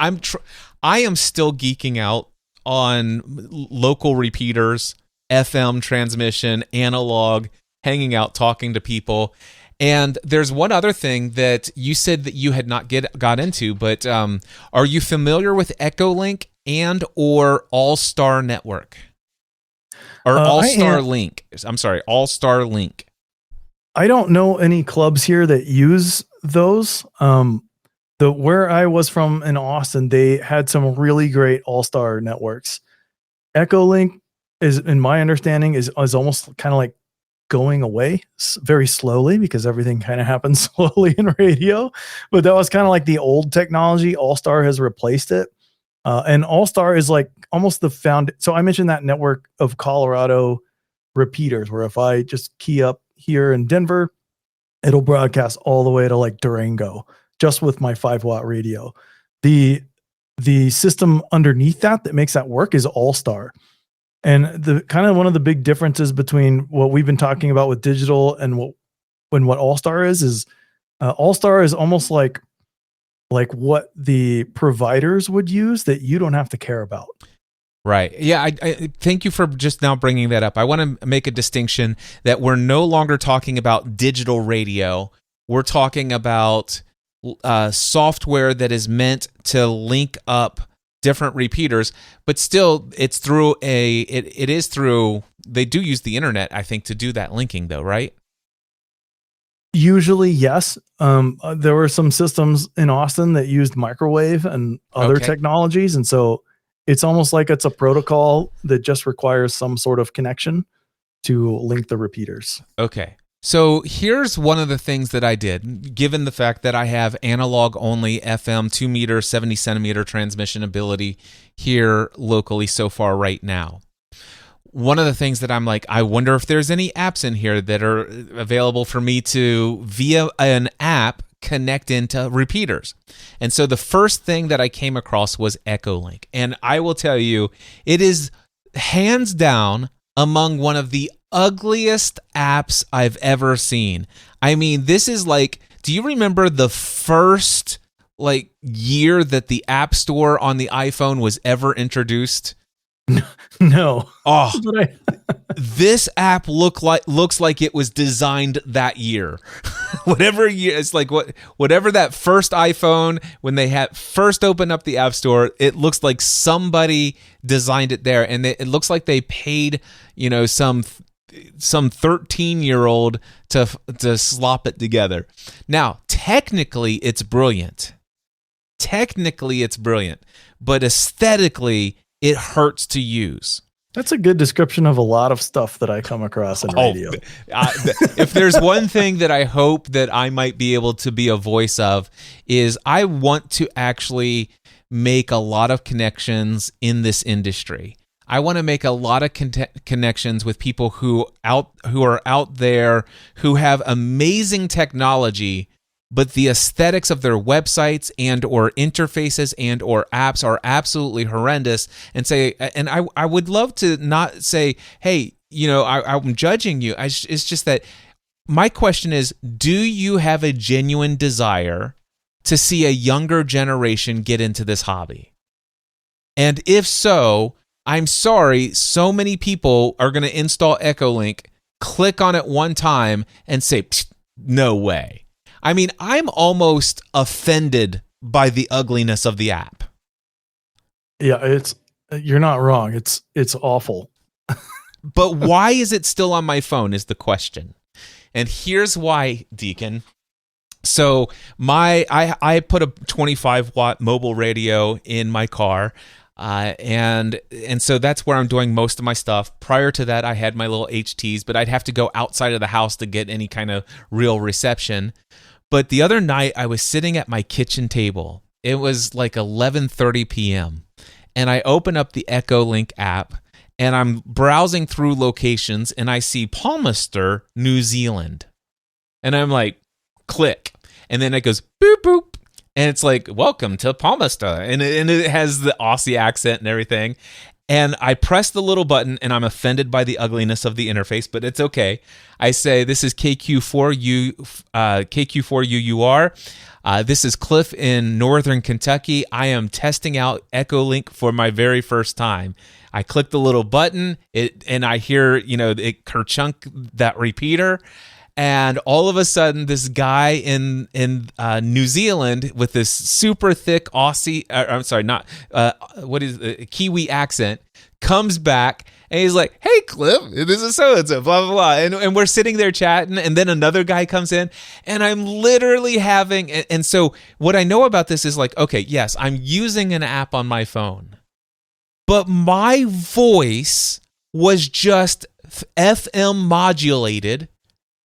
am still geeking out on local repeaters, FM transmission, analog, hanging out, talking to people. And there's one other thing that you said that you had not got into, but are you familiar with Echolink and or All-Star Network? Or All-Star Link. I'm sorry, All-Star Link. I don't know any clubs here that use those. Where I was from in Austin, they had some really great All-Star networks. Echolink is, in my understanding, is almost kind of like going away very slowly, because everything kind of happens slowly in radio. But that was kind of like the old technology. All-Star has replaced it. And All-Star is like almost the so I mentioned that network of Colorado repeaters, where if I just key up here in Denver, it'll broadcast all the way to like Durango, just with my 5-watt radio. The system underneath that makes that work is All-Star. And the kind of one of the big differences between what we've been talking about with digital and what All-Star is All-Star is almost like what the providers would use that you don't have to care about. Right. Yeah. I thank you for just now bringing that up. I want to make a distinction that we're no longer talking about digital radio. We're talking about software that is meant to link up different repeaters, but still it's through they do use the internet, I think, to do that linking though, right? Usually, yes. There were some systems in Austin that used microwave and other technologies. And so it's almost like it's a protocol that just requires some sort of connection to link the repeaters. Okay. So here's one of the things that I did, given the fact that I have analog only FM 2 meter, 70 centimeter transmission ability here locally so far right now. One of the things that I'm like, I wonder if there's any apps in here that are available for me to, via an app, connect into repeaters. And so the first thing that I came across was Echolink. And I will tell you, it is hands down among one of the ugliest apps I've ever seen. I mean, this is like, do you remember the first year that the App Store on the iPhone was ever introduced? No. Oh, This app looks like it was designed that year. Whatever year, it's like whatever that first iPhone, when they had first opened up the App Store, it looks like somebody designed it there, and it looks like they paid, some 13-year-old to slop it together. Now, technically it's brilliant, but aesthetically it hurts to use. That's a good description of a lot of stuff that I come across in radio. If there's one thing that I hope that I might be able to be a voice of, is I want to actually make a lot of connections in this industry. I want to make a lot of connections with people who are out there who have amazing technology, but the aesthetics of their websites and or interfaces and or apps are absolutely horrendous. And I would love to not say, hey, I'm judging you. It's just that my question is, do you have a genuine desire to see a younger generation get into this hobby? And if so, I'm sorry, so many people are going to install Echolink, click on it one time, and say, no way. I mean, I'm almost offended by the ugliness of the app. Yeah, you're not wrong. It's awful. But why is it still on my phone is the question. And here's why, Deacon. So I put a 25-watt mobile radio in my car. And so that's where I'm doing most of my stuff. Prior to that, I had my little HTs, but I'd have to go outside of the house to get any kind of real reception. But the other night, I was sitting at my kitchen table. It was like 11:30 p.m. And I open up the Echolink app, and I'm browsing through locations, and I see Palmerston, New Zealand. And I'm like, click. And then it goes, boop, boop. And it's like, welcome to Palmerston. And it has the Aussie accent and everything. And I press the little button, and I'm offended by the ugliness of the interface, but it's okay. I say, this is KQ4UUR. This is Cliff in Northern Kentucky. I am testing out Echolink for my very first time. I click the little button, and I hear, it kerchunk that repeater. And all of a sudden, this guy in New Zealand with this super thick Aussie, Kiwi accent comes back, and he's like, "Hey, Cliff, this is so and so, blah blah blah," and we're sitting there chatting, and then another guy comes in, and I'm literally having, and so what I know about this is like, okay, yes, I'm using an app on my phone, but my voice was just FM modulated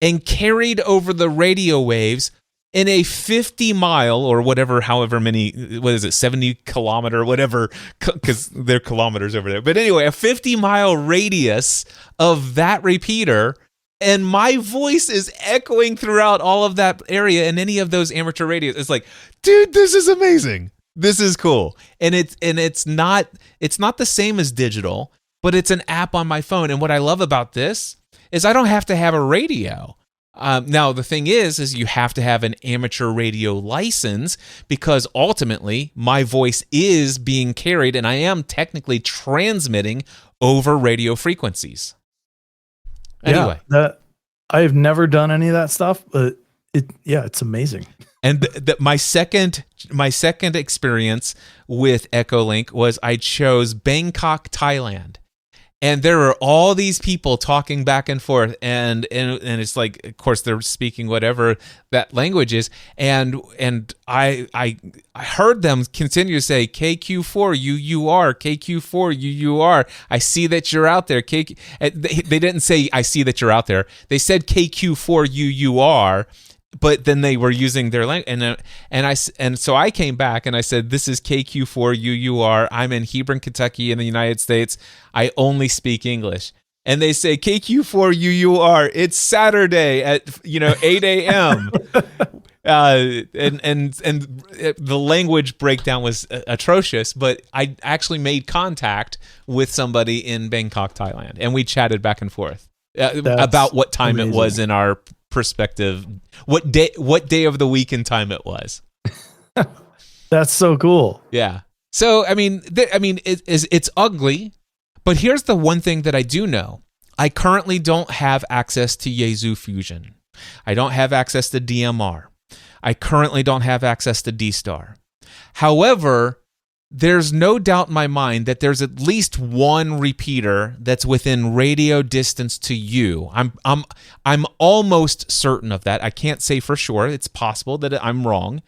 and carried over the radio waves in a 50-mile or whatever, however many, 70-kilometer, whatever, because they're kilometers over there. But anyway, a 50-mile radius of that repeater, and my voice is echoing throughout all of that area in any of those amateur radios. It's like, dude, this is amazing. This is cool. And it's not the same as digital, but it's an app on my phone. And what I love about this is I don't have to have a radio. Now, the thing is you have to have an amateur radio license, because ultimately my voice is being carried and I am technically transmitting over radio frequencies. Anyway. Yeah, I've never done any of that stuff, but it's amazing. And my second experience with Echolink was I chose Bangkok, Thailand. And there are all these people talking back and forth, and it's like, of course, they're speaking whatever that language is, and I heard them continue to say KQ4UUR, KQ4UUR. I see that you're out there. They didn't say I see that you're out there. They said KQ4UUR. But then they were using their language, and so I came back and I said, "This is KQ4UUR. I'm in Hebron, Kentucky, in the United States. I only speak English." And they say, "KQ4UUR. It's Saturday at 8 a.m." And the language breakdown was atrocious. But I actually made contact with somebody in Bangkok, Thailand, and we chatted back and forth about what time amazing. It was in our perspective, what day of the week and time it was. That's so cool. Yeah. So I mean, it's ugly, but here's the one thing that I do know: I currently don't have access to Yaesu Fusion. I don't have access to DMR. I currently don't have access to D-Star. However, there's no doubt in my mind that there's at least one repeater that's within radio distance to you. I'm almost certain of that. I can't say for sure. It's possible that I'm wrong,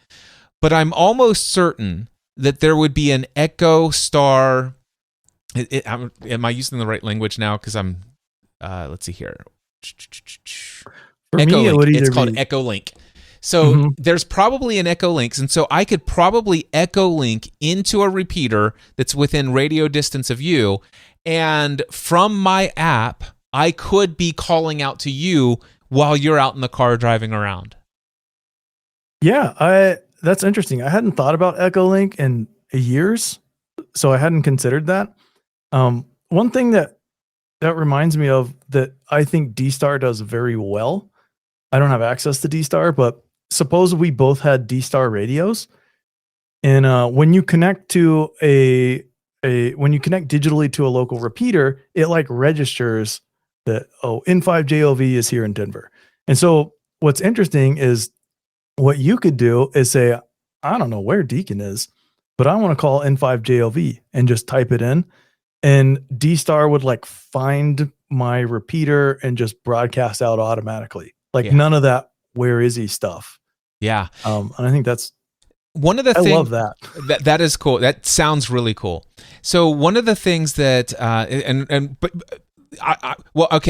but I'm almost certain that there would be an Echo Star. Am I using the right language now? Because I'm. Let's see here. For me, it would either it's called be Echo Link. So there's probably an Echo Link, and so I could probably Echo Link into a repeater that's within radio distance of you, and from my app, I could be calling out to you while you're out in the car driving around. Yeah, that's interesting. I hadn't thought about Echo Link in years, so I hadn't considered that. One thing that reminds me of that I think D-Star does very well. I don't have access to D-Star, but suppose we both had D-Star radios, and when you connect to when you connect digitally to a local repeater, it like registers that N5JOV is here in Denver. And so what's interesting is what you could do is say, I don't know where Deacon is, but I want to call N5JOV and just type it in, and D-Star would like find my repeater and just broadcast out automatically. Like none of that where is he stuff. Yeah. And I think that's one of the I things. love that. That is cool. That sounds really cool. So one of the things that okay,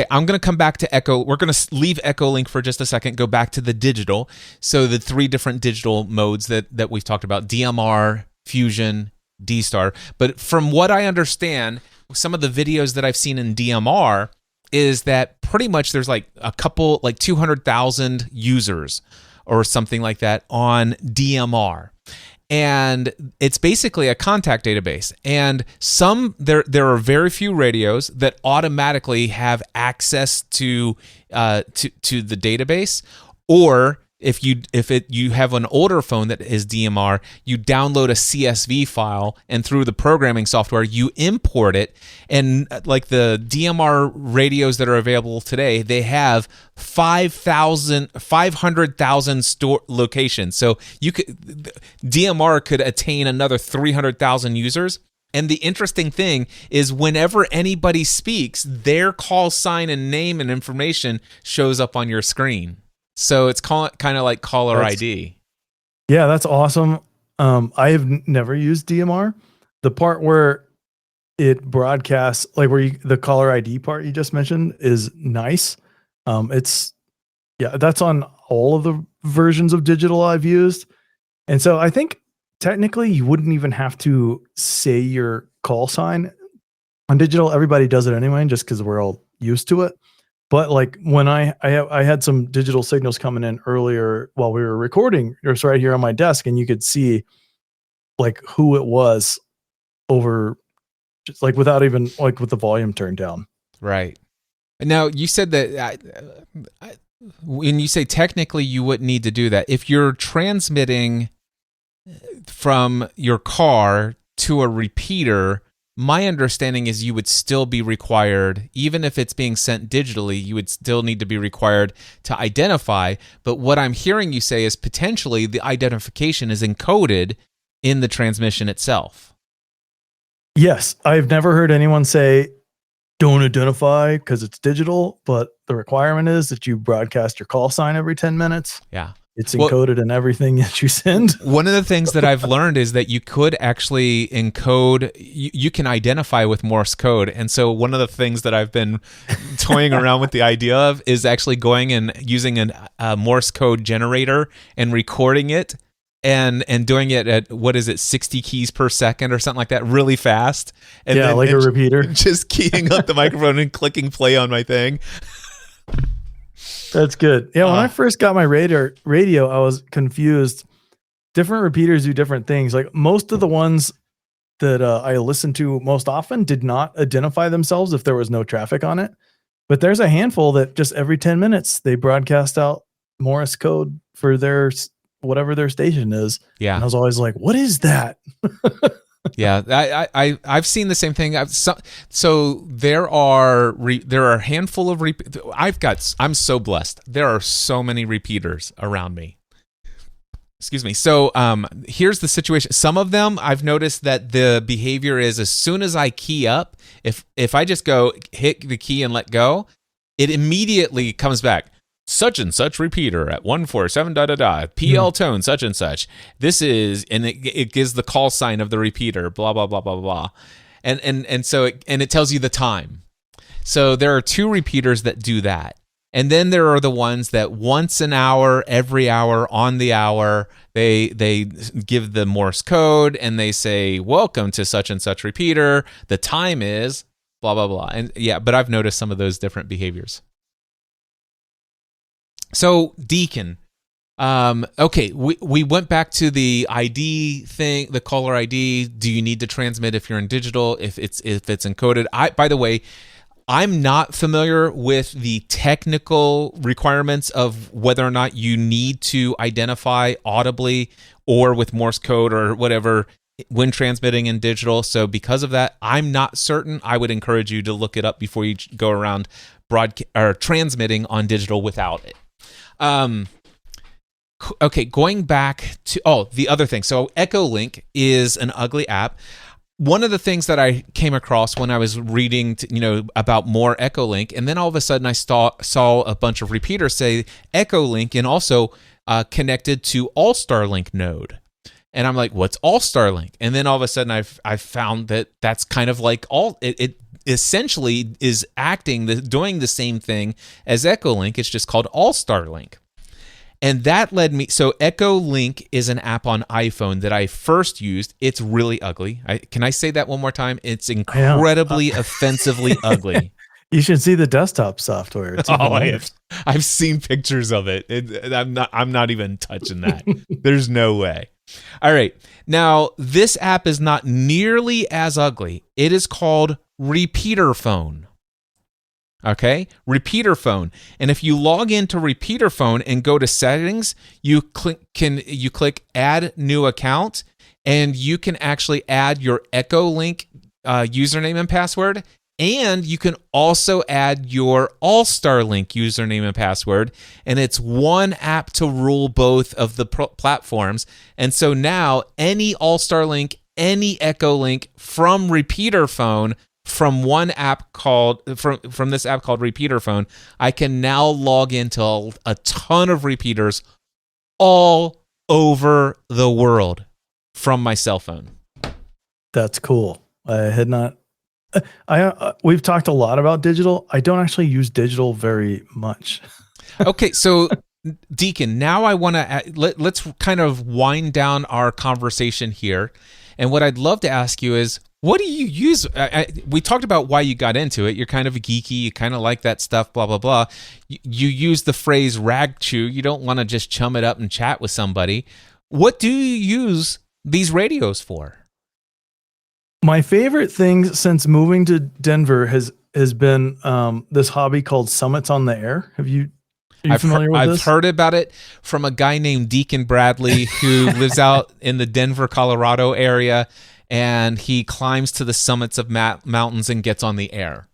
I'm going to come back to Echo. We're going to leave Echo Link for just a second, go back to the digital. So the three different digital modes that we've talked about: DMR, Fusion, D-Star. But from what I understand, some of the videos that I've seen in DMR is that pretty much there's like a couple, like 200,000 users or something like that on DMR. And it's basically a contact database. And there are very few radios that automatically have access to the database, or if you have an older phone that is DMR, you download a CSV file, and through the programming software, you import it. And like the DMR radios that are available today, they have 500,000 store locations. So DMR could attain another 300,000 users. And the interesting thing is whenever anybody speaks, their call sign and name and information shows up on your screen. So it's kind of like caller ID. Yeah, that's awesome. I have never used DMR. The part where it broadcasts, like the caller ID part you just mentioned, is nice. That's on all of the versions of digital I've used. And so I think technically you wouldn't even have to say your call sign on digital. Everybody does it anyway, just because we're all used to it. But like when I had some digital signals coming in earlier while we were recording, it was right here on my desk, and you could see like who it was over, just like without even like with the volume turned down. Right. Now you said that when you say technically you wouldn't need to do that, if you're transmitting from your car to a repeater, my understanding is you would still be required, even if it's being sent digitally, you would still need to be required to identify. But what I'm hearing you say is potentially the identification is encoded in the transmission itself. Yes. I've never heard anyone say, don't identify because it's digital, but the requirement is that you broadcast your call sign every 10 minutes. Yeah. It's encoded in everything that you send. One of the things that I've learned is that you could actually encode, you can identify with Morse code. And so one of the things that I've been toying around with the idea of is actually going and using a Morse code generator and recording it and doing it at, 60 keys per second or something like that, really fast. And yeah, like a repeater. Just keying up the microphone and clicking play on my thing. That's good. Yeah, when I first got my radio, I was confused. Different repeaters do different things. Like most of the ones that I listened to most often did not identify themselves if there was no traffic on it. But there's a handful that just every 10 minutes they broadcast out Morse code for their whatever their station is. Yeah. And I was always like, what is that? Yeah, I've seen the same thing. So there are a handful of I'm so blessed. There are so many repeaters around me. Excuse me. So here's the situation. Some of them I've noticed that the behavior is as soon as I key up, if I just go hit the key and let go, it immediately comes back. Such and such repeater at 147 PL tone such and such. This is, and it gives the call sign of the repeater, blah blah blah blah blah, and so it tells you the time. So there are two repeaters that do that, and then there are the ones that once an hour, every hour, on the hour, they give the Morse code and they say welcome to such and such repeater. The time is blah blah blah, and yeah, but I've noticed some of those different behaviors. So, Deacon, okay, we went back to the ID thing, the caller ID. Do you need to transmit if you're in digital, if it's encoded? By the way, I'm not familiar with the technical requirements of whether or not you need to identify audibly or with Morse code or whatever when transmitting in digital. So because of that, I'm not certain. I would encourage you to look it up before you go around transmitting on digital without it. Okay, going back to the other thing. So Echolink is an ugly app. One of the things that I came across when I was reading, about more Echolink, and then all of a sudden I saw a bunch of repeaters say Echolink and also connected to All-Star-Link node. And I'm like, what's All-Star-Link? And then all of a sudden I found that that's kind of like it essentially is doing the same thing as Echolink. It's just called All-Star-Link. And that led me, so Echolink is an app on iPhone that I first used. It's really ugly. Can I say that one more time? It's incredibly offensively ugly. You should see the desktop software. It's I've seen pictures of it. I'm not even touching that. There's no way. All right. Now, this app is not nearly as ugly. It is called Repeater Phone. Okay? Repeater Phone. And if you log into Repeater Phone and go to settings, you click add new account, and you can actually add your Echolink username and password. And you can also add your All-Star-Link username and password, and it's one app to rule both of the platforms. And so now any All-Star-Link, any Echolink from Repeater Phone, from one app called from this app called Repeater Phone, I can now log into a ton of repeaters all over the world from my cell phone. That's cool. I had not. We've talked a lot about digital. I don't actually use digital very much. Okay, so Deacon, now I want to let's kind of wind down our conversation here. And what I'd love to ask you is, what do you use? We talked about why you got into it. You're kind of geeky. You kind of like that stuff, blah, blah, blah. You use the phrase rag chew. You don't want to just chum it up and chat with somebody. What do you use these radios for? My favorite thing since moving to Denver has been this hobby called Summits on the Air. Are you familiar with this? I've heard about it from a guy named Deacon Bradley who lives out in the Denver, Colorado area, and he climbs to the summits of mountains and gets on the air.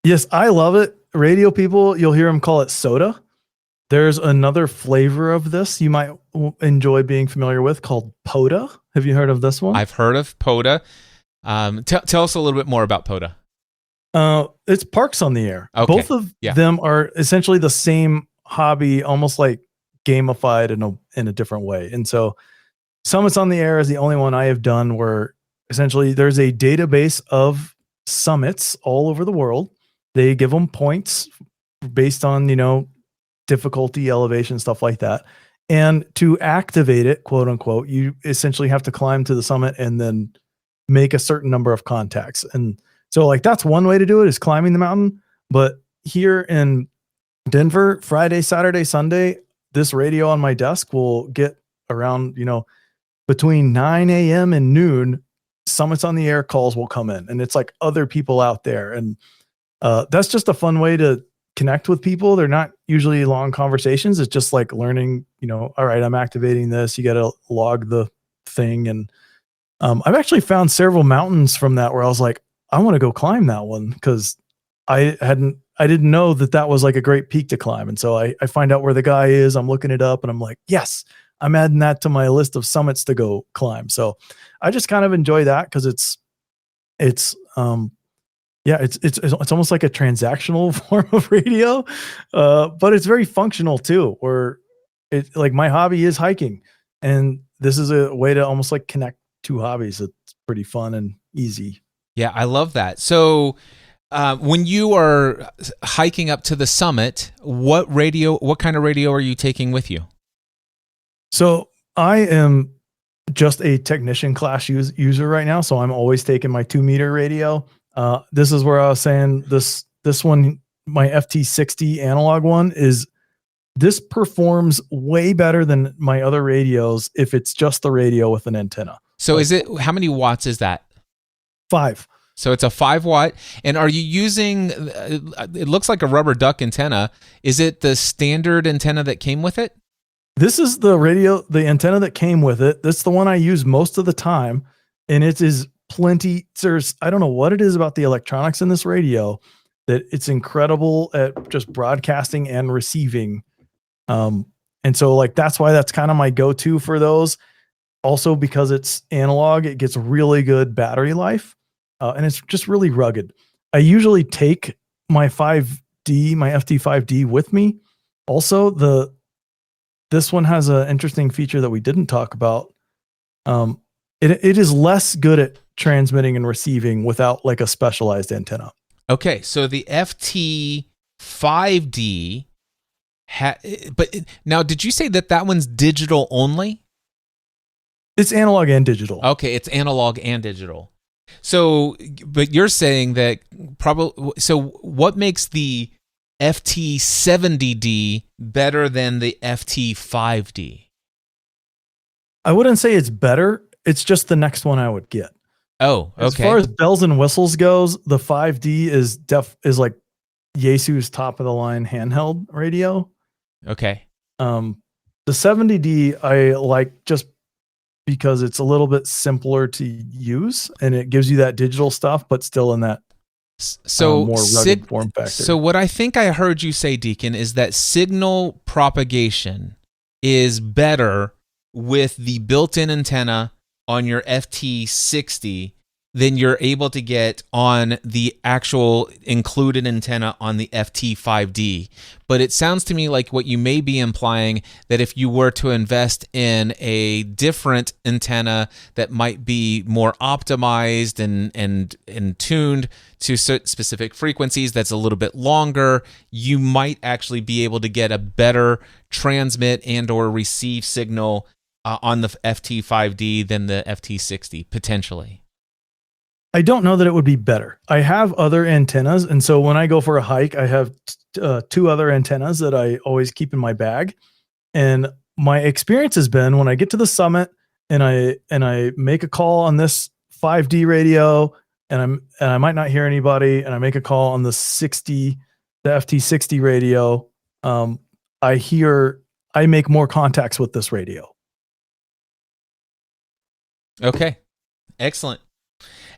Yes, I love it. Radio people, you'll hear them call it SOTA. There's another flavor of this you might enjoy being familiar with called POTA. Have you heard of this one? I've heard of POTA. Tell us a little bit more about POTA. It's Parks on the Air. Okay. Both of them are essentially the same hobby, almost like gamified in a different way. And so Summits on the Air is the only one I have done where essentially there's a database of summits all over the world. They give them points based on, difficulty, elevation, stuff like that. And to activate it, quote unquote, you essentially have to climb to the summit and then make a certain number of contacts. And so that's one way to do it, is climbing the mountain. But here in Denver, Friday, Saturday, Sunday, this radio on my desk will get around, between 9 a.m. and noon, Summits on the Air calls will come in, and it's like other people out there. And that's just a fun way to connect with people. They're not usually long conversations. It's just like learning, all right, I'm activating this. You got to log the thing. And I've actually found several mountains from that where I was like, I want to go climb that one because I didn't know that was like a great peak to climb. And so I find out where the guy is, I'm looking it up and I'm like, yes, I'm adding that to my list of summits to go climb. So I just kind of enjoy that because it's almost like a transactional form of radio, but it's very functional too. Where it like my hobby is hiking, and this is a way to almost like connect two hobbies. It's pretty fun and easy. Yeah, I love that. So when you are hiking up to the summit, what kind of radio are you taking with you? So I am just a technician class user right now. So I'm always taking my 2-meter radio. This is where I was saying this one, my FT60 analog one this performs way better than my other radios if it's just the radio with an antenna. So how many watts is that? 5. So it's a 5 watt. And are you using, it looks like a rubber duck antenna. Is it the standard antenna that came with it? This is the antenna that came with it. That's the one I use most of the time. And it is plenty. I don't know what it is about the electronics in this radio that it's incredible at just broadcasting and receiving. And so like, that's why that's kind of my go-to for those. Also because it's analog, it gets really good battery life. And it's just really rugged. I usually take my 5D, my FT5D with me. Also, this one has an interesting feature that we didn't talk about. It is less good at transmitting and receiving without like a specialized antenna. Okay, so the FT5D, but now did you say that one's digital only? It's analog and digital. Okay, it's analog and digital. So, but you're saying that so what makes the FT70D better than the FT5D? I wouldn't say it's better. It's just the next one I would get. Oh, okay. As far as bells and whistles goes, the 5D is like Yaesu's top of the line handheld radio. Okay. The 70D I like just because it's a little bit simpler to use and it gives you that digital stuff, but still in that more rugged form factor. So what I think I heard you say, Deacon, is that signal propagation is better with the built-in antenna on your FT60 than you're able to get on the actual included antenna on the FT5D. But it sounds to me like what you may be implying that if you were to invest in a different antenna that might be more optimized and tuned to specific frequencies, that's a little bit longer, you might actually be able to get a better transmit and or receive signal on the FT5D than the FT60, potentially. I don't know that it would be better. I have other antennas. And so when I go for a hike, I have 2 other antennas that I always keep in my bag. And my experience has been when I get to the summit and I make a call on this 5D radio and I might not hear anybody and I make a call on the FT60 radio. I make more contacts with this radio. Okay. Excellent.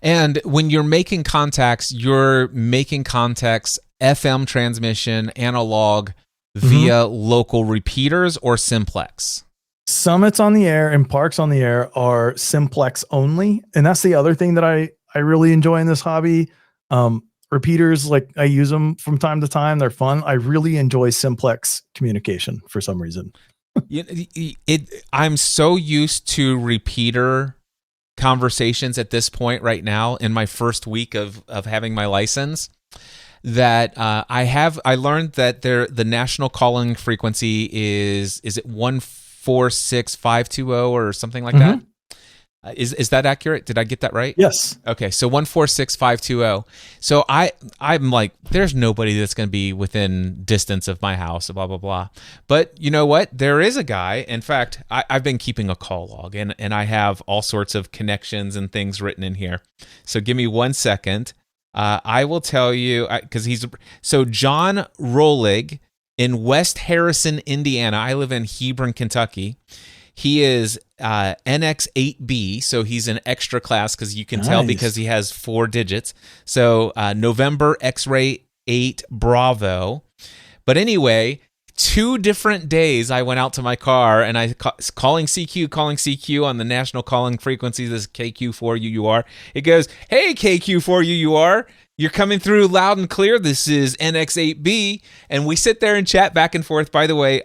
And when you're making contacts FM transmission, analog, via local repeaters or simplex? Summits on the air and parks on the air are simplex only. And that's the other thing that I really enjoy in this hobby. Repeaters, like I use them from time to time. They're fun. I really enjoy simplex communication for some reason. I'm so used to repeater conversations at this point right now in my first week of having my license that I learned that the national calling frequency is it 146,520 or something like that? Is that accurate? Did I get that right? Yes. Okay, so 146,520. So I'm like, there's nobody that's going to be within distance of my house, blah, blah, blah. But you know what? There is a guy. In fact, I've been keeping a call log, and I have all sorts of connections and things written in here. So give me 1 second. I will tell you, because John Rolig in West Harrison, Indiana. I live in Hebron, Kentucky. He is NX8B, so he's an extra class because you can tell because he has 4 digits. So November X-ray 8 Bravo. But anyway, 2 different days I went out to my car and I calling CQ on the national calling frequency. This is KQ4UUR. It goes, "Hey KQ4UUR, you're coming through loud and clear. This is NX8B." And we sit there and chat back and forth. By the way,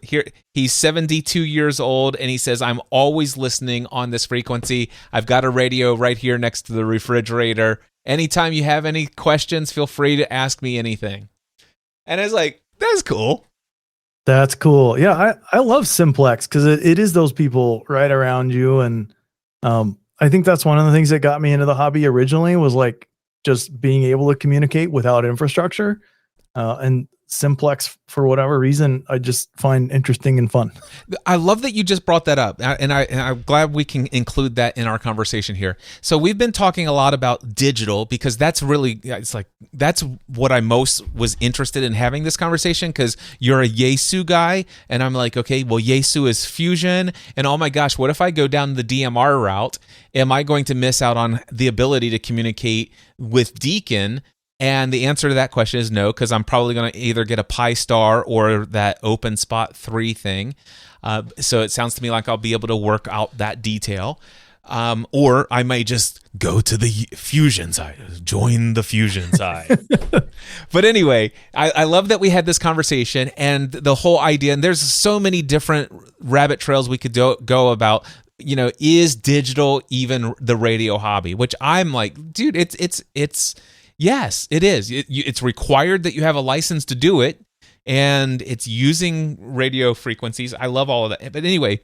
here he's 72 years old and he says, "I'm always listening on this frequency. I've got a radio right here next to the refrigerator. Anytime you have any questions, feel free to ask me anything." And I was like, that's cool. That's cool. Yeah, I love Simplex because it is those people right around you. And I think that's one of the things that got me into the hobby originally was like just being able to communicate without infrastructure. And Simplex, for whatever reason, I just find interesting and fun. I love that you just brought that up, and I'm glad we can include that in our conversation here. So we've been talking a lot about digital because that's really, it's like, that's what I most was interested in having this conversation because you're a Yaesu guy, and I'm like, okay, well, Yaesu is fusion, and oh my gosh, what if I go down the DMR route? Am I going to miss out on the ability to communicate with Deacon? And the answer to that question is no, because I'm probably going to either get a Pi Star or that Open Spot 3 thing. So it sounds to me like I'll be able to work out that detail. Or I may just go to the fusion side, join the fusion side. But anyway, I love that we had this conversation and the whole idea. And there's so many different rabbit trails we could go about. You know, is digital even the radio hobby? Which I'm like, dude, it's yes, it is. It's required that you have a license to do it, and it's using radio frequencies. I love all of that. But anyway,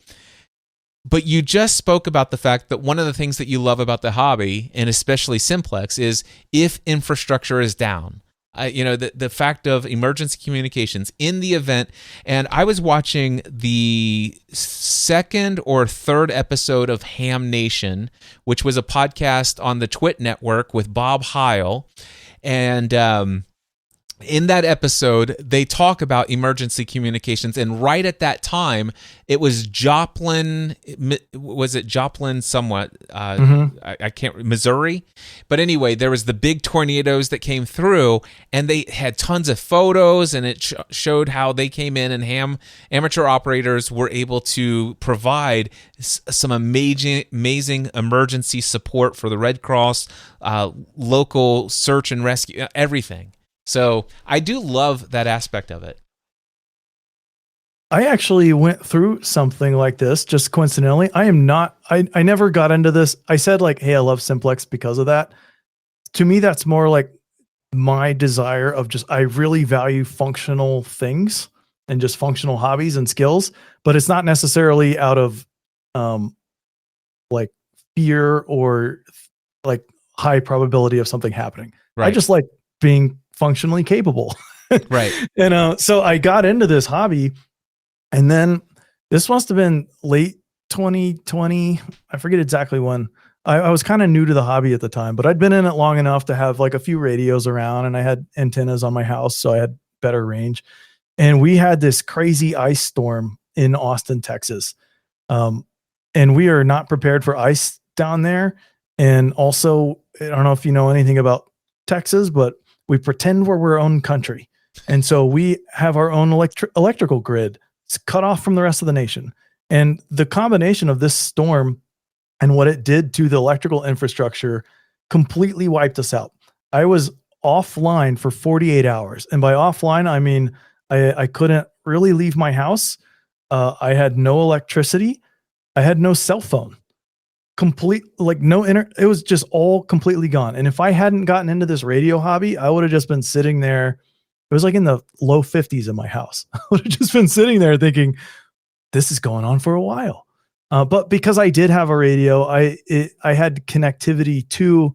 but you just spoke about the fact that one of the things that you love about the hobby, and especially Simplex, is if infrastructure is down. The fact of emergency communications in the event. And I was watching the 2nd or 3rd episode of Ham Nation, which was a podcast on the Twit network with Bob Heil. And in that episode, they talk about emergency communications. And right at that time, it was Joplin. Was it Joplin somewhat? I can't, Missouri. But anyway, there was the big tornadoes that came through, and they had tons of photos, and it showed how they came in, and amateur operators were able to provide some amazing emergency support for the Red Cross, local search and rescue, everything. So I do love that aspect of it. I actually went through something like this just coincidentally. I never got into this. I said like, hey, I love Simplex because of that. To me, that's more like my desire of I really value functional things and just functional hobbies and skills, but it's not necessarily out of like fear or like high probability of something happening. Right. I just like being functionally capable. Right. And so I got into this hobby, and then this must have been late 2020. I forget exactly when. I was kind of new to the hobby at the time, but I'd been in it long enough to have like a few radios around, and I had antennas on my house, so I had better range. And we had this crazy ice storm in Austin, Texas. And we are not prepared for ice down there. And also, I don't know if you know anything about Texas, but we pretend we're our own country. And so we have our own electrical grid. It's cut off from the rest of the nation. And the combination of this storm and what it did to the electrical infrastructure completely wiped us out. I was offline for 48 hours. And by offline, I mean, I couldn't really leave my house. I had no electricity. I had no cell phone. It was just all completely gone. And if I hadn't gotten into this radio hobby, I would have just been sitting there. It was like in the low 50s in my house. I would have just been sitting there thinking, this is going on for a while. But because I did have a radio, I had connectivity to,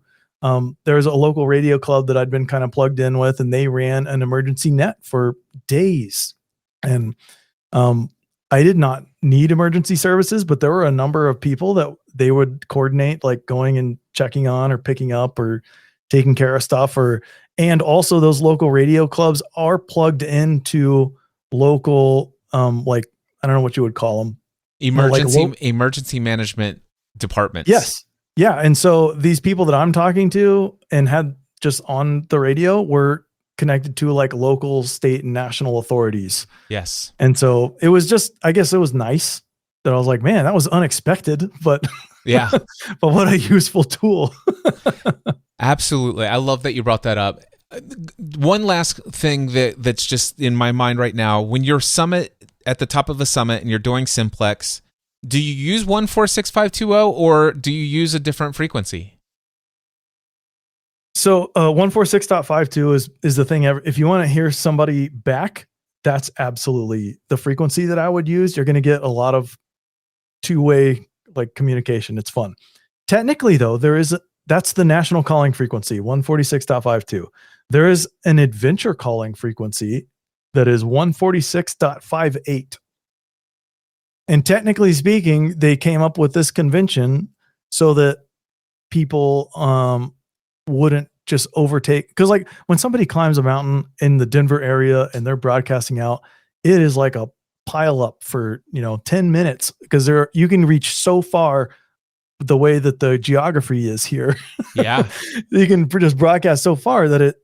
there was a local radio club that I'd been kind of plugged in with, and they ran an emergency net for days. And I did not need emergency services, but there were a number of people that they would coordinate, like going and checking on or picking up or taking care of stuff. And also those local radio clubs are plugged into local, like, I don't know what you would call them. Emergency management departments. Yes. Yeah. And so these people that I'm talking to and had just on the radio were connected to like local, state, and national authorities. Yes. And so it was just, I guess it was nice that I was like, man, that was unexpected, but yeah, but what a useful tool. Absolutely. I love that you brought that up. One last thing that's just in my mind right now, when you're at the top of a summit and you're doing simplex, do you use 146520 or do you use a different frequency? So 146.52 is the thing. If you want to hear somebody back, that's absolutely the frequency that I would use. You're going to get a lot of two-way like communication. It's fun. Technically, though, that's the national calling frequency, 146.52. There is an adventure calling frequency that is 146.58. And technically speaking, they came up with this convention so that people wouldn't just overtake. Because like when somebody climbs a mountain in the Denver area and they're broadcasting out, it is like a pile up for 10 minutes because you can reach so far the way that the geography is here. Yeah. You can just broadcast so far that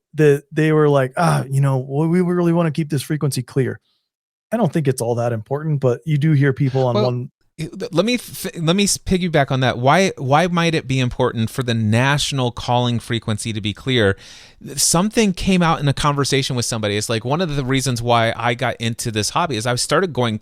they were like, we really want to keep this frequency clear. I don't think it's all that important, but you do hear people on one. Let me piggyback on that. Why might it be important for the national calling frequency to be clear? Something came out in a conversation with somebody. It's like one of the reasons why I got into this hobby is I started going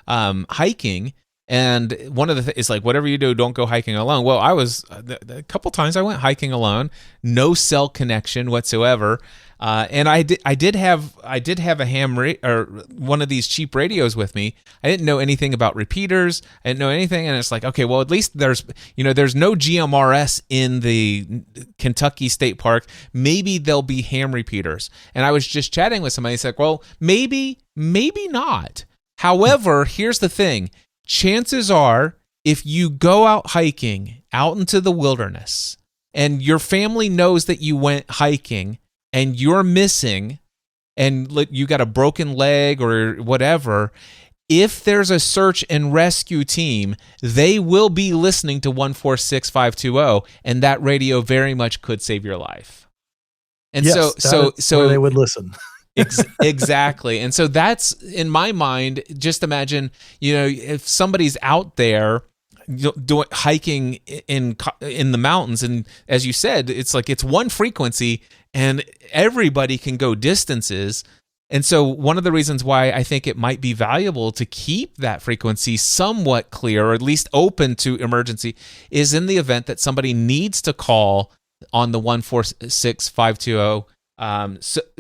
hiking. And one of the things is like, whatever you do, don't go hiking alone. Well, I was a couple times I went hiking alone, no cell connection whatsoever. And I did have a ham or one of these cheap radios with me. I didn't know anything about repeaters. I didn't know anything. And it's like, okay, well, at least there's no GMRS in the Kentucky State Park. Maybe there'll be ham repeaters. And I was just chatting with somebody. He's like, well, maybe not. However, here's the thing. Chances are, if you go out hiking out into the wilderness and your family knows that you went hiking and you're missing and you got a broken leg or whatever, if there's a search and rescue team, they will be listening to 146520, and that radio very much could save your life. And yes, so they would listen. Exactly. And so that's, in my mind, just imagine, if somebody's out there doing hiking in the mountains, and as you said, it's like it's one frequency and everybody can go distances. And so one of the reasons why I think it might be valuable to keep that frequency somewhat clear, or at least open to emergency, is in the event that somebody needs to call on the 146520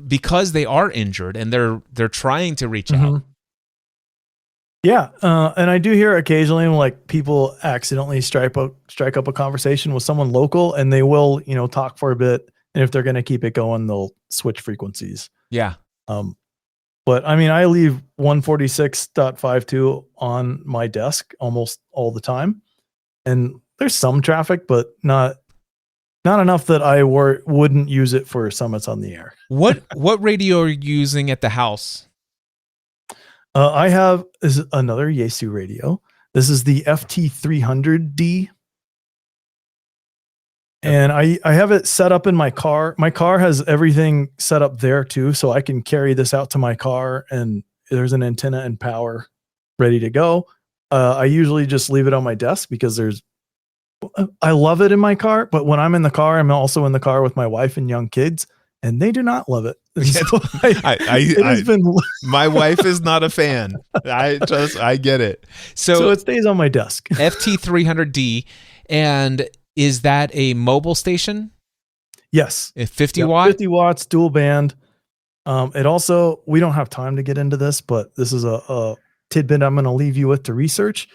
because they are injured and they're trying to reach out. Yeah, and I do hear occasionally like people accidentally strike up a conversation with someone local, and they will talk for a bit, and if they're going to keep it going, they'll switch frequencies. Yeah. But I mean, I leave 146.52 on my desk almost all the time, and there's some traffic, but not enough that I wouldn't use it for summits on the air. What radio are you using at the house? I have another Yaesu radio. This is the FT300D. And I have it set up in my car. My car has everything set up there too, so I can carry this out to my car, and there's an antenna and power ready to go. I usually just leave it on my desk because I love it in my car, but when I'm in the car, I'm also in the car with my wife and young kids, and they do not love it. So my wife is not a fan. I get it. So it stays on my desk. FT300D, and is that a mobile station? Yes. 50 watt? 50 watts, dual band. It also, we don't have time to get into this, but this is a tidbit I'm going to leave you with to research.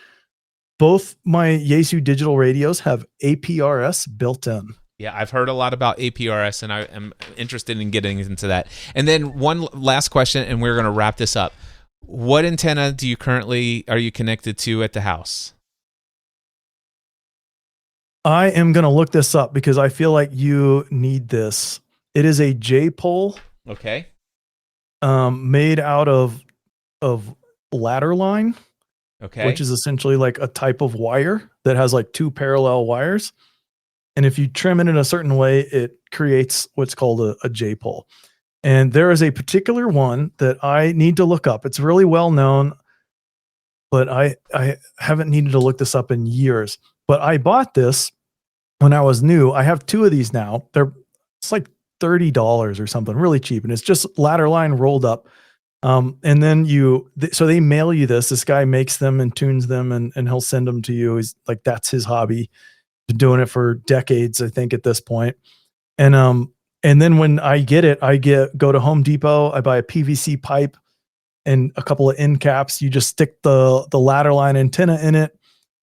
Both my Yaesu digital radios have APRS built in. Yeah, I've heard a lot about APRS, and I am interested in getting into that. And then one last question, and we're going to wrap this up. What antenna are you connected to at the house? I am going to look this up because I feel like you need this. It is a J-pole. Okay. Made out of ladder line. Okay. which is essentially like a type of wire that has like two parallel wires. And if you trim it in a certain way, it creates what's called a J-pole. And there is a particular one that I need to look up. It's really well known, but I haven't needed to look this up in years. But I bought this when I was new. I have two of these now. It's like $30 or something, really cheap. And it's just ladder line rolled up. And then so they mail you this. This guy makes them and tunes them, and he'll send them to you. He's like, that's his hobby. Been doing it for decades, I think, at this point. And then when I get it, go to Home Depot. I buy a PVC pipe and a couple of end caps. You just stick the ladder line antenna in it,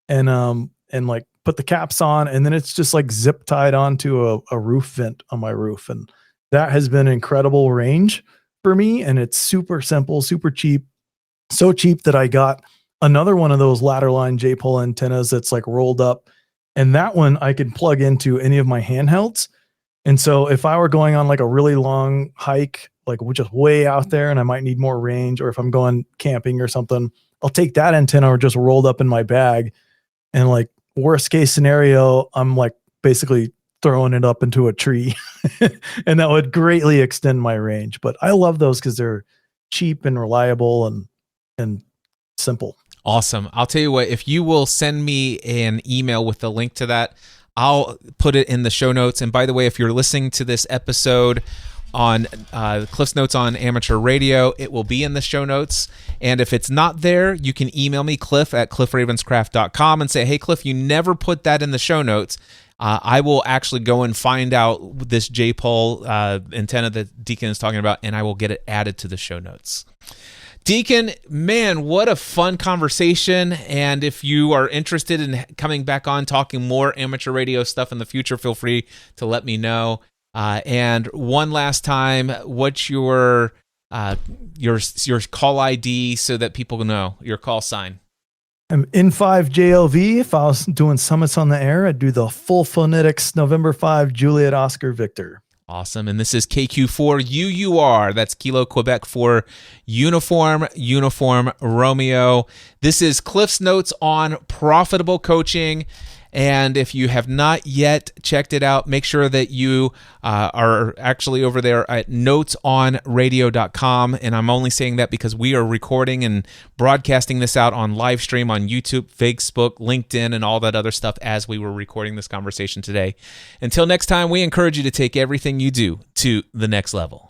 and like put the caps on, and then it's just like zip tied onto a roof vent on my roof. And that has been incredible range for me. And it's super simple, super cheap. So cheap that I got another one of those ladder line J-pole antennas that's like rolled up. And that one I can plug into any of my handhelds. And so if I were going on like a really long hike, like just way out there, and I might need more range, or if I'm going camping or something, I'll take that antenna or just rolled up in my bag. And like worst case scenario, I'm like basically throwing it up into a tree, and that would greatly extend my range. But I love those because they're cheap and reliable and simple. Awesome. I'll tell you what, if you will send me an email with the link to that, I'll put it in the show notes. And by the way, if you're listening to this episode on Cliff's Notes on Amateur Radio, it will be in the show notes. And if it's not there, you can email me, cliff@cliffravenscraft.com, and say, hey, Cliff, you never put that in the show notes. I will actually go and find out this J-pole antenna that Deacon is talking about, and I will get it added to the show notes. Deacon, man, what a fun conversation. And if you are interested in coming back on talking more amateur radio stuff in the future, feel free to let me know. And one last time, what's your call ID so that people know, your call sign? I'm N5JOV. If I was doing summits on the air, I'd do the full phonetics November 5, Juliet Oscar Victor. Awesome. And this is KQ4UUR. That's Kilo Quebec for Uniform Romeo. This is Cliff's Notes on Profitable Coaching. And if you have not yet checked it out, make sure that you are actually over there at notesonradio.com. And I'm only saying that because we are recording and broadcasting this out on live stream on YouTube, Facebook, LinkedIn, and all that other stuff as we were recording this conversation today. Until next time, we encourage you to take everything you do to the next level.